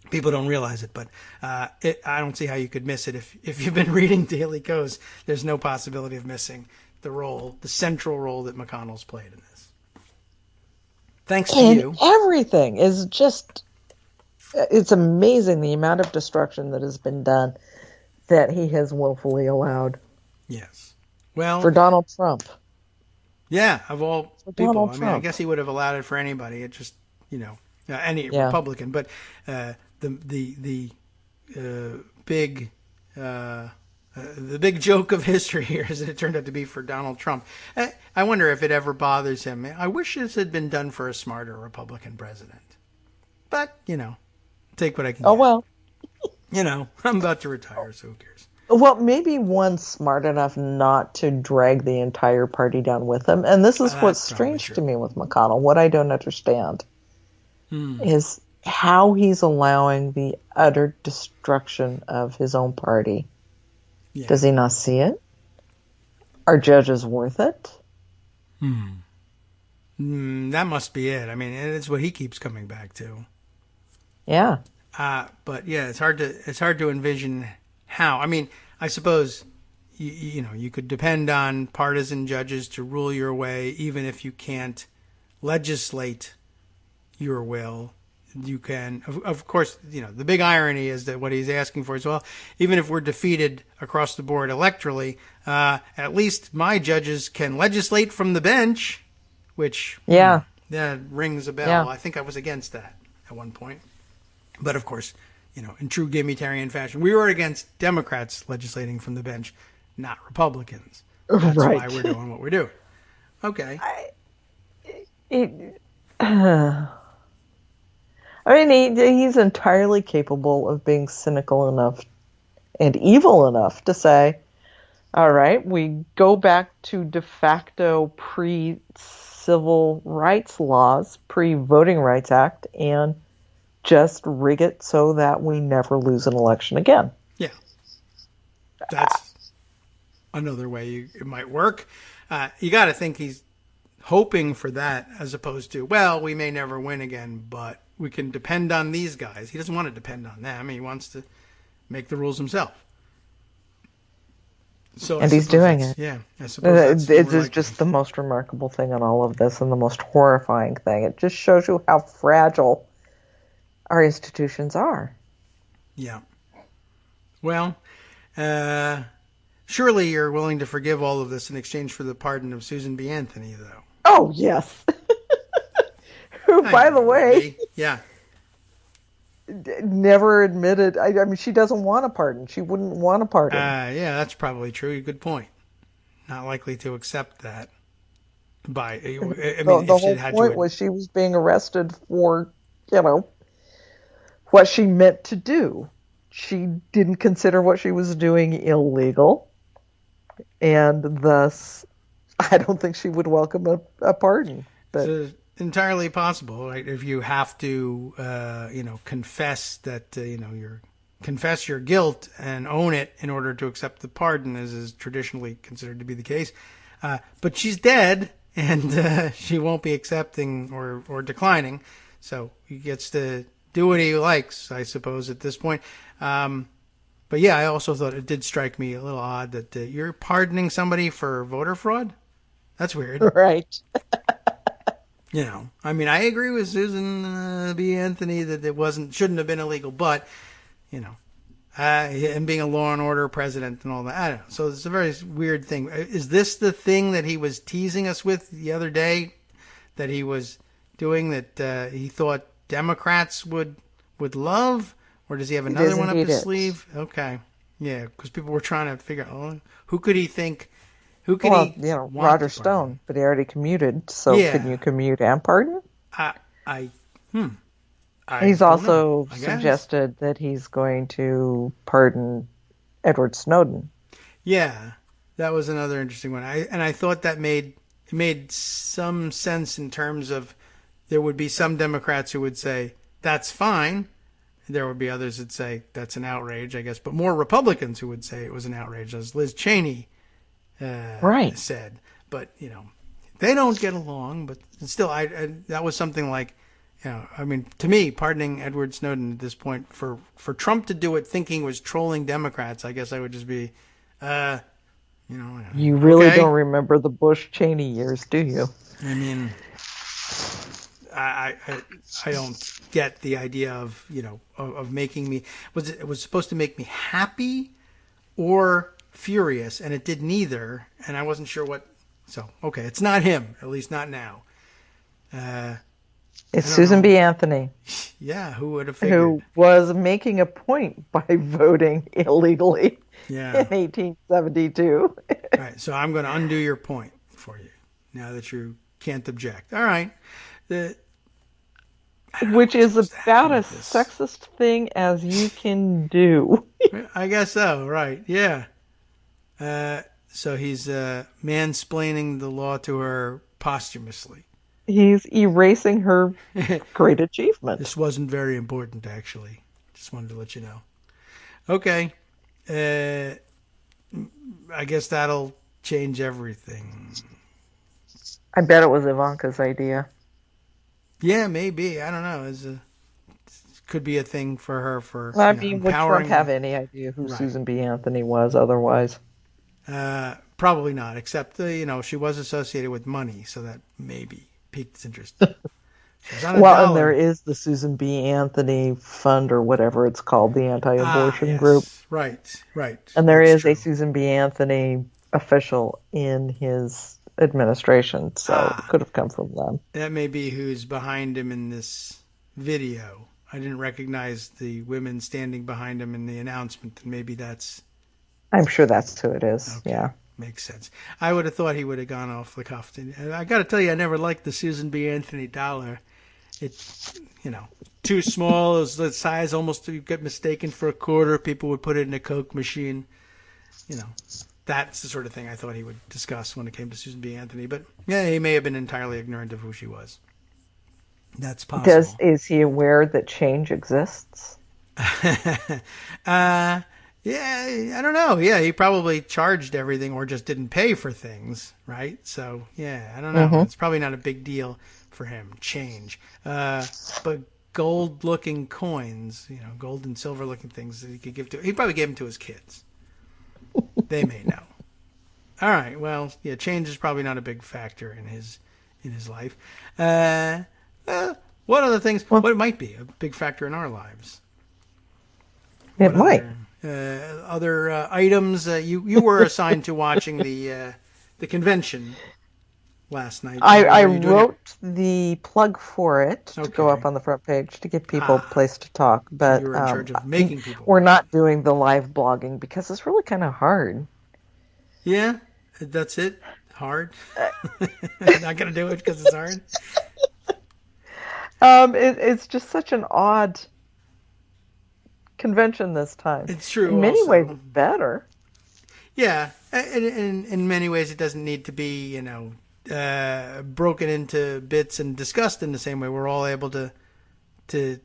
S3: People don't realize it, but I don't see how you could miss it. If you've been reading Daily Kos, there's no possibility of missing the central role that McConnell's played in this. Thanks to you.
S6: Everything is just, it's amazing the amount of destruction that has been done that he has willfully allowed.
S3: Yes. Well,
S6: for Donald Trump.
S3: Yeah, of all people. I mean, I
S6: Trump.
S3: guess he would have allowed it for anybody. It just, any Republican. But the big joke of history here is that it turned out to be for Donald Trump. I wonder if it ever bothers him. I wish this had been done for a smarter Republican president. But, take what I can get.
S6: Oh, well.
S3: I'm about to retire, so who cares?
S6: Well, maybe one smart enough not to drag the entire party down with him. And this is what's strange to me with McConnell. What I don't understand is how he's allowing the utter destruction of his own party. Yeah. Does he not see it? Are judges worth it?
S3: That must be it. I mean, it's what he keeps coming back to.
S6: Yeah.
S3: But yeah, it's hard to envision how. I mean, I suppose you could depend on partisan judges to rule your way, even if you can't legislate your will. You can, of course, the big irony is that what he's asking for is, well, even if we're defeated across the board electorally, at least my judges can legislate from the bench, which that rings a bell. Yeah. I think I was against that at one point. But of course, in true gimme-tarian fashion, we were against Democrats legislating from the bench, not Republicans. That's why we're doing what we're doing. Okay.
S6: I mean, he's entirely capable of being cynical enough and evil enough to say, all right, we go back to de facto pre-civil rights laws, pre-Voting Rights Act, and just rig it so that we never lose an election again.
S3: Yeah. That's another way it might work. You got to think he's hoping for that as opposed to, well, we may never win again, but we can depend on these guys. He doesn't want to depend on them. He wants to make the rules himself.
S6: And he's doing it.
S3: Yeah, I suppose
S6: it is just the most remarkable thing in all of this and the most horrifying thing. It just shows you how fragile our institutions are.
S3: Yeah. Well, surely you're willing to forgive all of this in exchange for the pardon of Susan B. Anthony, though.
S6: Oh, yes. Who, by the way, never admitted. I mean, she doesn't want a pardon. She wouldn't want a pardon.
S3: Yeah, that's probably true. Good point. Not likely to accept that.
S6: The whole point was she was being arrested for, what she meant to do. She didn't consider what she was doing illegal, and thus, I don't think she would welcome a pardon. But
S3: it's entirely possible, right? If you have to, confess that, confess your guilt and own it in order to accept the pardon, as is traditionally considered to be the case. But she's dead, and she won't be accepting or declining, so he gets to do what he likes, I suppose, at this point. But yeah, I also thought it did strike me a little odd that you're pardoning somebody for voter fraud. That's weird.
S6: Right.
S3: I mean, I agree with Susan B. Anthony that it shouldn't have been illegal, but, and being a law and order president and all that. I don't know. So it's a very weird thing. Is this the thing that he was teasing us with the other day that he was doing that he thought Democrats would love? Or does he have another one up his sleeve? Okay. Yeah, because people were trying to figure out, who could he think? Who could he want
S6: Roger
S3: to
S6: Stone,
S3: pardon?
S6: but he already commuted. So can you commute and pardon? He's also suggested that he's going to pardon Edward Snowden.
S3: Yeah, that was another interesting one. I thought that made some sense in terms of there would be some Democrats who would say that's fine. There would be others that say that's an outrage, I guess, but more Republicans who would say it was an outrage, as Liz Cheney said. But they don't get along. But still, that was something like, I mean, to me, pardoning Edward Snowden at this point for Trump to do it, thinking was trolling Democrats, I guess I would just be,
S6: You really don't remember the Bush-Cheney years, do you?
S3: I mean, I don't get the idea of of making me it was supposed to make me happy or furious, and it did neither, and I wasn't sure what. So okay, it's not him, at least not now.
S6: It's Susan B. Anthony.
S3: Yeah, who would have figured?
S6: Who was making a point by voting illegally in 1872.
S3: All right, so I'm going to undo your point for you now that you can't object. All right.
S6: Which is about as sexist thing as you can do.
S3: I guess so, right, yeah. So he's mansplaining the law to her posthumously.
S6: He's erasing her great achievement.
S3: This wasn't very important, actually. Just wanted to let you know. Okay. I guess that'll change everything.
S6: I bet it was Ivanka's idea.
S3: Yeah, maybe. I don't know. Could be a thing for her for
S6: I mean, would Trump have any idea who Susan B. Anthony was otherwise?
S3: Probably not, except she was associated with money, so that maybe piqued his interest.
S6: Well, and there is the Susan B. Anthony Fund or whatever it's called, the anti-abortion group.
S3: Right.
S6: And there is a Susan B. Anthony official in his administration, so it could have come from them.
S3: That may be who's behind him in this video. I didn't recognize the women standing behind him in the announcement, and maybe that's...
S6: I'm sure that's who it is,
S3: okay.
S6: Yeah.
S3: Makes sense. I would have thought he would have gone off the cuff. I got to tell you, I never liked the Susan B. Anthony dollar. It's, too small. It was the size almost you get mistaken for a quarter. People would put it in a Coke machine. That's the sort of thing I thought he would discuss when it came to Susan B. Anthony. But yeah, he may have been entirely ignorant of who she was. That's possible.
S6: Is he aware that change exists?
S3: Yeah, I don't know. Yeah, he probably charged everything or just didn't pay for things, right? So, yeah, I don't know. It's probably not a big deal for him, change. But gold-looking coins, gold and silver-looking things that he could give to... He probably gave them to his kids. They may know. All right, well, yeah, change is probably not a big factor in his life. What other things... What might be a big factor in our lives?
S6: It might.
S3: Other items you were assigned to watching the convention last night.
S6: I wrote the plug for it to go up on the front page to give people a place to talk. But
S3: you were in charge of making people.
S6: We're not doing the live blogging because it's really kind of hard.
S3: Yeah, that's it. Hard. Not gonna do it because it's hard.
S6: It's just such an odd convention this time.
S3: It's true.
S6: In many ways, better.
S3: Yeah, in many ways, it doesn't need to be broken into bits and discussed in the same way. We're all able to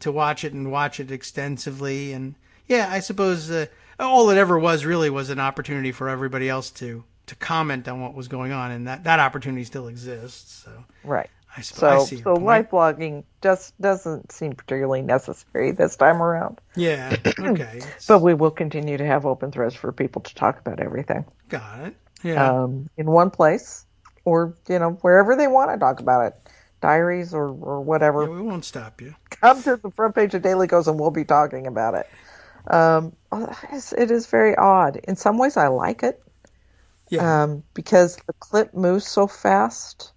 S3: watch it and watch it extensively, and yeah, I suppose all it ever was really was an opportunity for everybody else to comment on what was going on, and that opportunity still exists. So
S6: right.
S3: I see
S6: so live blogging just doesn't seem particularly necessary this time around.
S3: Yeah, okay.
S6: But we will continue to have open threads for people to talk about everything.
S3: Got it. Yeah.
S6: In one place, or wherever they want to talk about it. Diaries or whatever,
S3: Yeah, we won't stop you.
S6: come to the front page of Daily Kos and we'll be talking about it. It is very odd. In some ways, I like it
S3: Yeah.
S6: because the clip moves so fast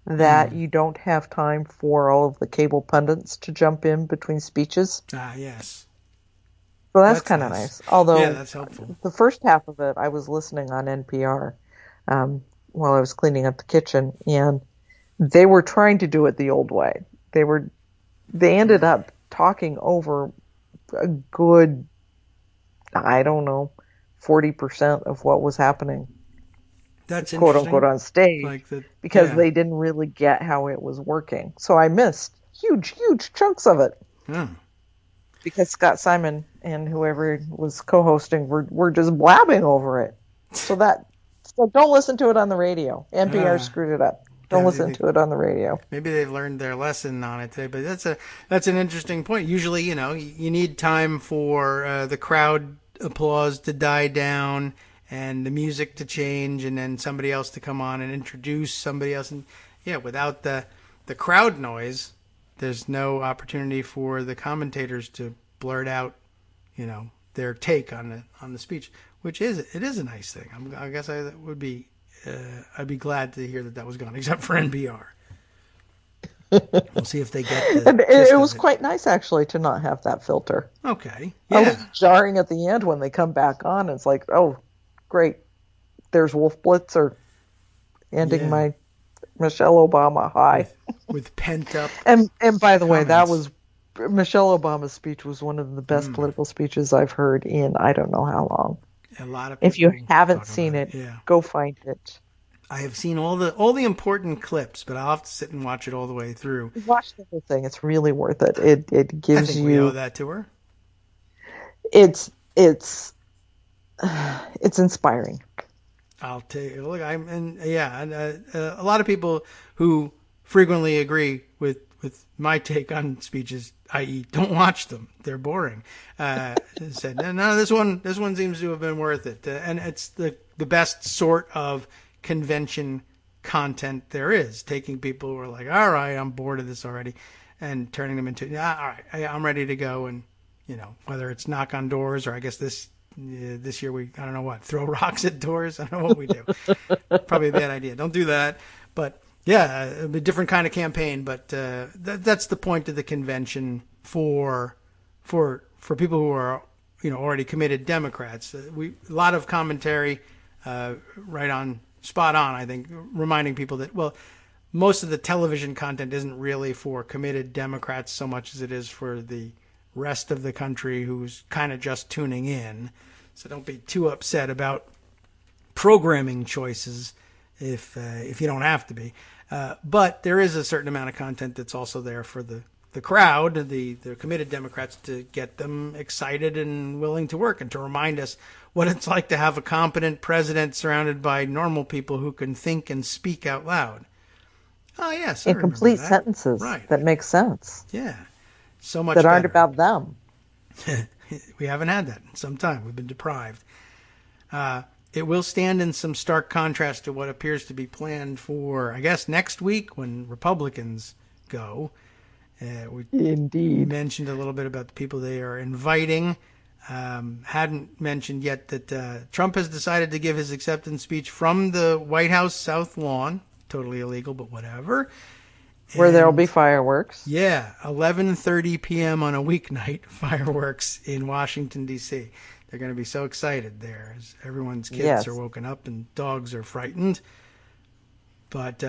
S6: that you don't have time for all of the cable pundits to jump in between speeches.
S3: Yes.
S6: So that's kind of nice. Although
S3: yeah, that's helpful.
S6: the first half of it, I was listening on NPR while I was cleaning up the kitchen, and they were trying to do it the old way. They ended up talking over a good, I don't know, 40% of what was happening.
S3: That's
S6: quote
S3: interesting.
S6: unquote on stage,
S3: Like
S6: because they didn't really get how it was working. So I missed huge chunks of it. Because Scott Simon and whoever was co-hosting were just blabbing over it. So don't listen to it on the radio. NPR screwed it up. Don't listen to it on the radio.
S3: Maybe they've learned their lesson on it today, but that's an interesting point. Usually, you need time for the crowd applause to die down and the music to change, and then somebody else to come on and introduce somebody else. And without the crowd noise, there's no opportunity for the commentators to blurt out, their take on the speech, which it is a nice thing. I guess I'd be glad to hear that was gone, except for NPR. We'll see if they get the
S6: and it was quite nice, actually, to not have that filter.
S3: Okay.
S6: Yeah. A little jarring at the end when they come back on. It's like, oh, great. There's Wolf Blitzer ending my Michelle Obama high.
S3: With pent up.
S6: And by the way, that was Michelle Obama's speech was one of the best political speeches I've heard in I don't know how long.
S3: A lot of people
S6: if you haven't seen it, go find it.
S3: I have seen all the important clips, but I'll have to sit and watch it all the way through.
S6: Watch the whole thing; it's really worth it. It gives
S3: I think
S6: you.
S3: We owe that to her.
S6: It's inspiring.
S3: I'll tell you. Look, a lot of people who frequently agree with my take on speeches, i.e., don't watch them; they're boring. Said no, this one seems to have been worth it, and it's the best sort of convention content there is. Taking people who are like, all right, I'm bored of this already, and turning them into, all right, I'm ready to go, and whether it's knock on doors or I guess this year I don't know what, throw rocks at doors. I don't know what we do. Probably a bad idea. Don't do that. But a different kind of campaign. But that's the point of the convention for people who are already committed Democrats. A lot of commentary, spot on. I think reminding people that most of the television content isn't really for committed Democrats so much as it is for the rest of the country who's kind of just tuning in. So don't be too upset about programming choices if you don't have to be. But there is a certain amount of content that's also there for the crowd, the committed Democrats, to get them excited and willing to work and to remind us what it's like to have a competent president surrounded by normal people who can think and speak out loud. Oh, yes.
S6: In complete sentences that make sense.
S3: Yeah. So much
S6: that
S3: better.
S6: aren't about them.
S3: We haven't had that in some time. We've been deprived. It will stand in some stark contrast to what appears to be planned for, I guess, next week when Republicans go. We mentioned a little bit about the people they are inviting. Hadn't mentioned yet that Trump has decided to give his acceptance speech from the White House South Lawn. Totally illegal, but whatever.
S6: Where there'll be fireworks.
S3: Yeah, 11:30 p.m. on a weeknight, fireworks in Washington, D.C. They're going to be so excited there as everyone's kids are woken up and dogs are frightened. But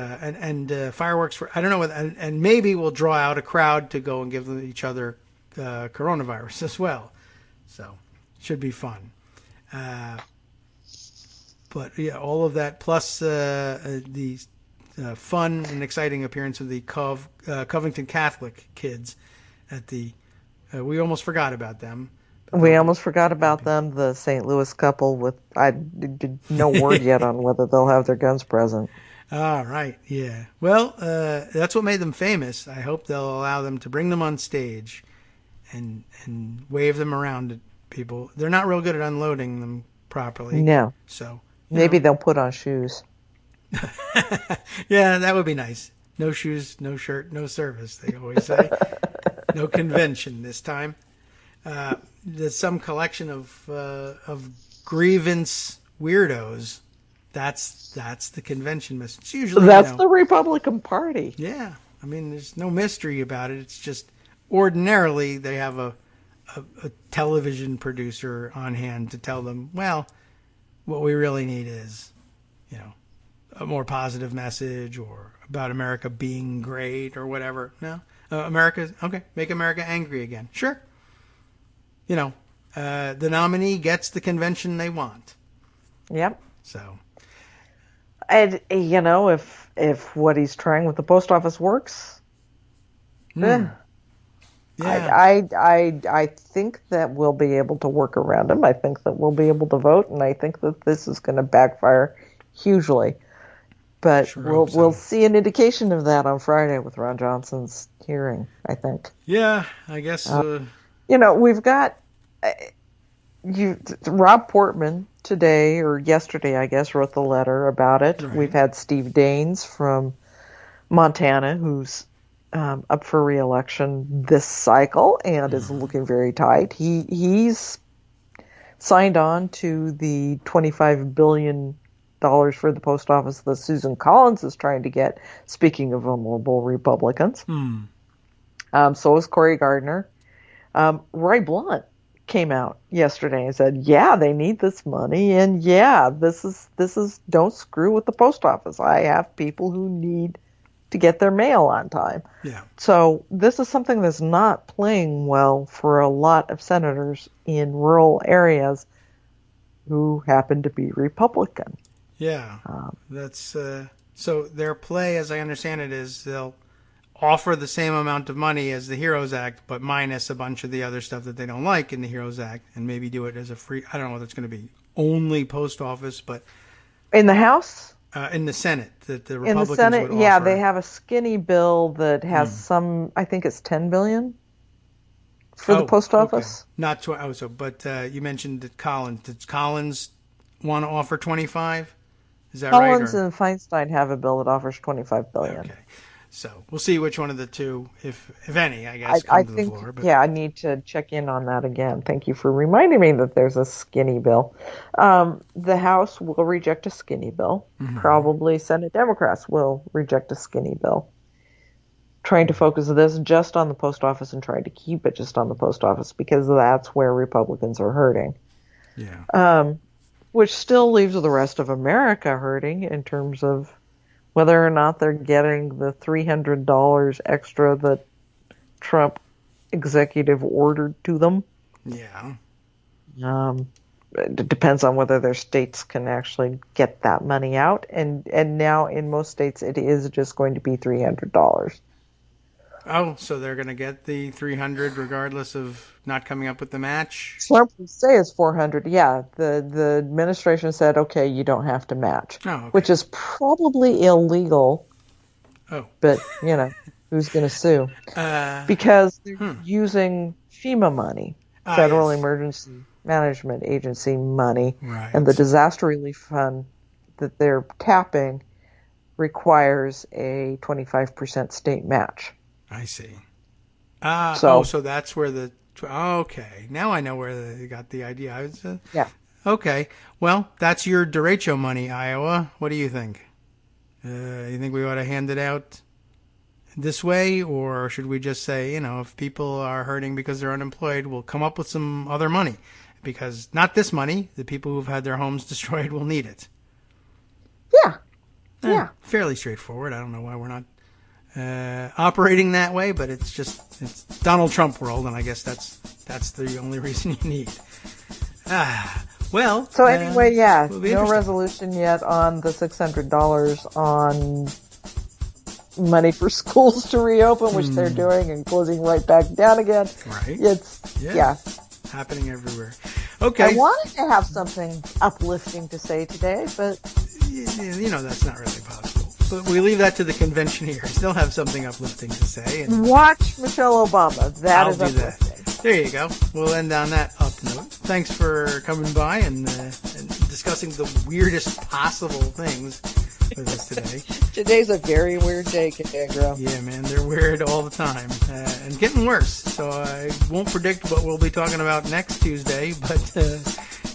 S3: fireworks for, I don't know, and maybe we'll draw out a crowd to go and give each other coronavirus as well. So should be fun. But yeah, all of that plus the fun and exciting appearance of the Covington Catholic kids at the. We almost forgot about them.
S6: We almost forgot about them. The St. Louis couple with no word yet on whether they'll have their guns present.
S3: All right, yeah. Well, that's what made them famous. I hope they'll allow them to bring them on stage and wave them around at people. They're not real good at unloading them properly.
S6: No.
S3: So
S6: maybe they'll put on shoes.
S3: Yeah, that would be nice. No shoes, no shirt, no service, they always say. No convention this time. There's some collection of grievance weirdos. That's the convention message. It's usually
S6: the Republican Party.
S3: Yeah. I mean, there's no mystery about it. It's just ordinarily they have a television producer on hand to tell them, well, what we really need is, a more positive message or about America being great or whatever. No, make America angry again. Sure. The nominee gets the convention they want.
S6: Yep.
S3: So.
S6: And, if what he's trying with the post office works,
S3: Yeah.
S6: I think that we'll be able to work around him. I think that we'll be able to vote, and I think that this is going to backfire hugely. But
S3: Sure
S6: we'll see an indication of that on Friday with Ron Johnson's hearing, I think.
S3: Yeah, I guess.
S6: We've got Rob Portman today or yesterday, I guess, wrote the letter about it.
S3: Right.
S6: We've had Steve Daines from Montana, who's up for re-election this cycle and is looking very tight. He's signed on to the $25 billion for the post office that Susan Collins is trying to get, speaking of vulnerable Republicans. So is Cory Gardner. Roy Blunt came out yesterday and said, yeah, they need this money, and yeah, this is don't screw with the post office. I have people who need to get their mail on time.
S3: Yeah.
S6: So this is something that's not playing well for a lot of senators in rural areas who happen to be Republican.
S3: Yeah. That's so their play, as I understand it, is they'll offer the same amount of money as the HEROES Act, but minus a bunch of the other stuff that they don't like in the HEROES Act, and maybe do it as a free, I don't know whether it's going to be only post office, but
S6: in the House?
S3: In the Senate, that the
S6: In
S3: Republicans
S6: the Senate,
S3: would
S6: yeah,
S3: offer.
S6: they have a skinny bill that has some, I think it's $10 billion for the post office.
S3: Okay. Not but you mentioned that Collins. Did Collins want to offer 25? Is that right?
S6: Collins and Feinstein have a bill that offers $25 billion.
S3: Okay. So we'll see which one of the two, if any, I guess,
S6: I
S3: come to
S6: think,
S3: the floor. But...
S6: yeah, I need to check in on that again. Thank you for reminding me that there's a skinny bill. The House will reject a skinny bill.
S3: Mm-hmm.
S6: Probably Senate Democrats will reject a skinny bill. Trying to focus this just on the post office and trying to keep it just on the post office because that's where Republicans are hurting.
S3: Yeah.
S6: Which still leaves the rest of America hurting in terms of whether or not they're getting the $300 extra that Trump executive ordered to them.
S3: Yeah.
S6: It depends on whether their states can actually get that money out. And now in most states it is just going to be $300.
S3: Oh, so they're going to get the $300 regardless of not coming up with the match?
S6: Trump would say it's $400. Yeah, the administration said, okay, you don't have to match.
S3: Oh, okay.
S6: Which is probably illegal.
S3: Oh.
S6: But, who's going to sue? Because they're using FEMA money, Federal Emergency Management Agency money,
S3: right.
S6: And the disaster relief fund that they're tapping requires a 25% state match.
S3: I see. So that's where the... Okay, now I know where they got the idea.
S6: Yeah.
S3: Okay, well, that's your derecho money, Iowa. What do you think? You think we ought to hand it out this way, or should we just say, if people are hurting because they're unemployed, we'll come up with some other money? Because not this money, the people who've had their homes destroyed will need it.
S6: Yeah.
S3: Fairly straightforward. I don't know why we're not operating that way, but it's Donald Trump world, and I guess that's the only reason you need. Well.
S6: So anyway, no
S3: resolution
S6: resolution yet on the $600 on money for schools to reopen, which they're doing and closing right back down again.
S3: Right.
S6: It's
S3: happening everywhere. Okay.
S6: I wanted to have something uplifting to say today, but
S3: that's not really possible. But we leave that to the convention here. I still have something uplifting to say. And
S6: watch Michelle Obama. That is uplifting.
S3: That. There you go. We'll end on that up note. Thanks for coming by and discussing the weirdest possible things with us today.
S6: Today's a very weird day, Kagro.
S3: Yeah, man, they're weird all the time and getting worse. So I won't predict what we'll be talking about next Tuesday, but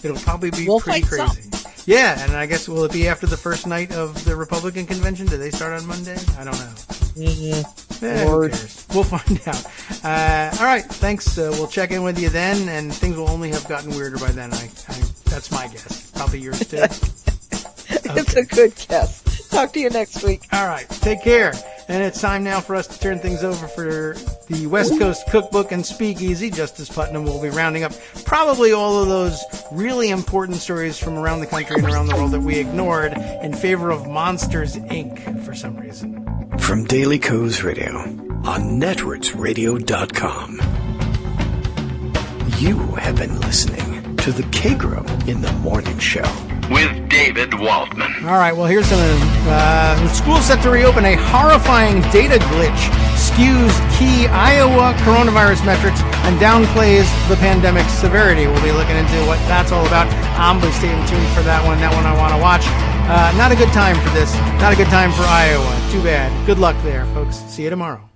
S3: it'll probably be pretty crazy. Yeah, and I guess will it be after the first night of the Republican convention? Do they start on Monday? I don't know. Who cares? We'll find out. All right, thanks. We'll check in with you then, and things will only have gotten weirder by then. That's my guess. Probably yours too.
S6: It's a good guess. Talk to you next week.
S3: All right, take care. And it's time now for us to turn things over for the West Coast Cookbook and Speakeasy. Justice Putnam will be rounding up probably all of those really important stories from around the country and around the world that we ignored in favor of Monsters, Inc. for some reason.
S1: From Daily Kos Radio on netrootsradio.com. You have been listening to the Kagro in the Morning Show
S2: with David Waldman.
S3: All right, well, here's something. The school's set to reopen. A horrifying data glitch skews key Iowa coronavirus metrics and downplays the pandemic's severity. We'll be looking into what that's all about. I'm going to stay tuned for that one. That one I want to watch. Not a good time for this. Not a good time for Iowa. Too bad. Good luck there, folks. See you tomorrow.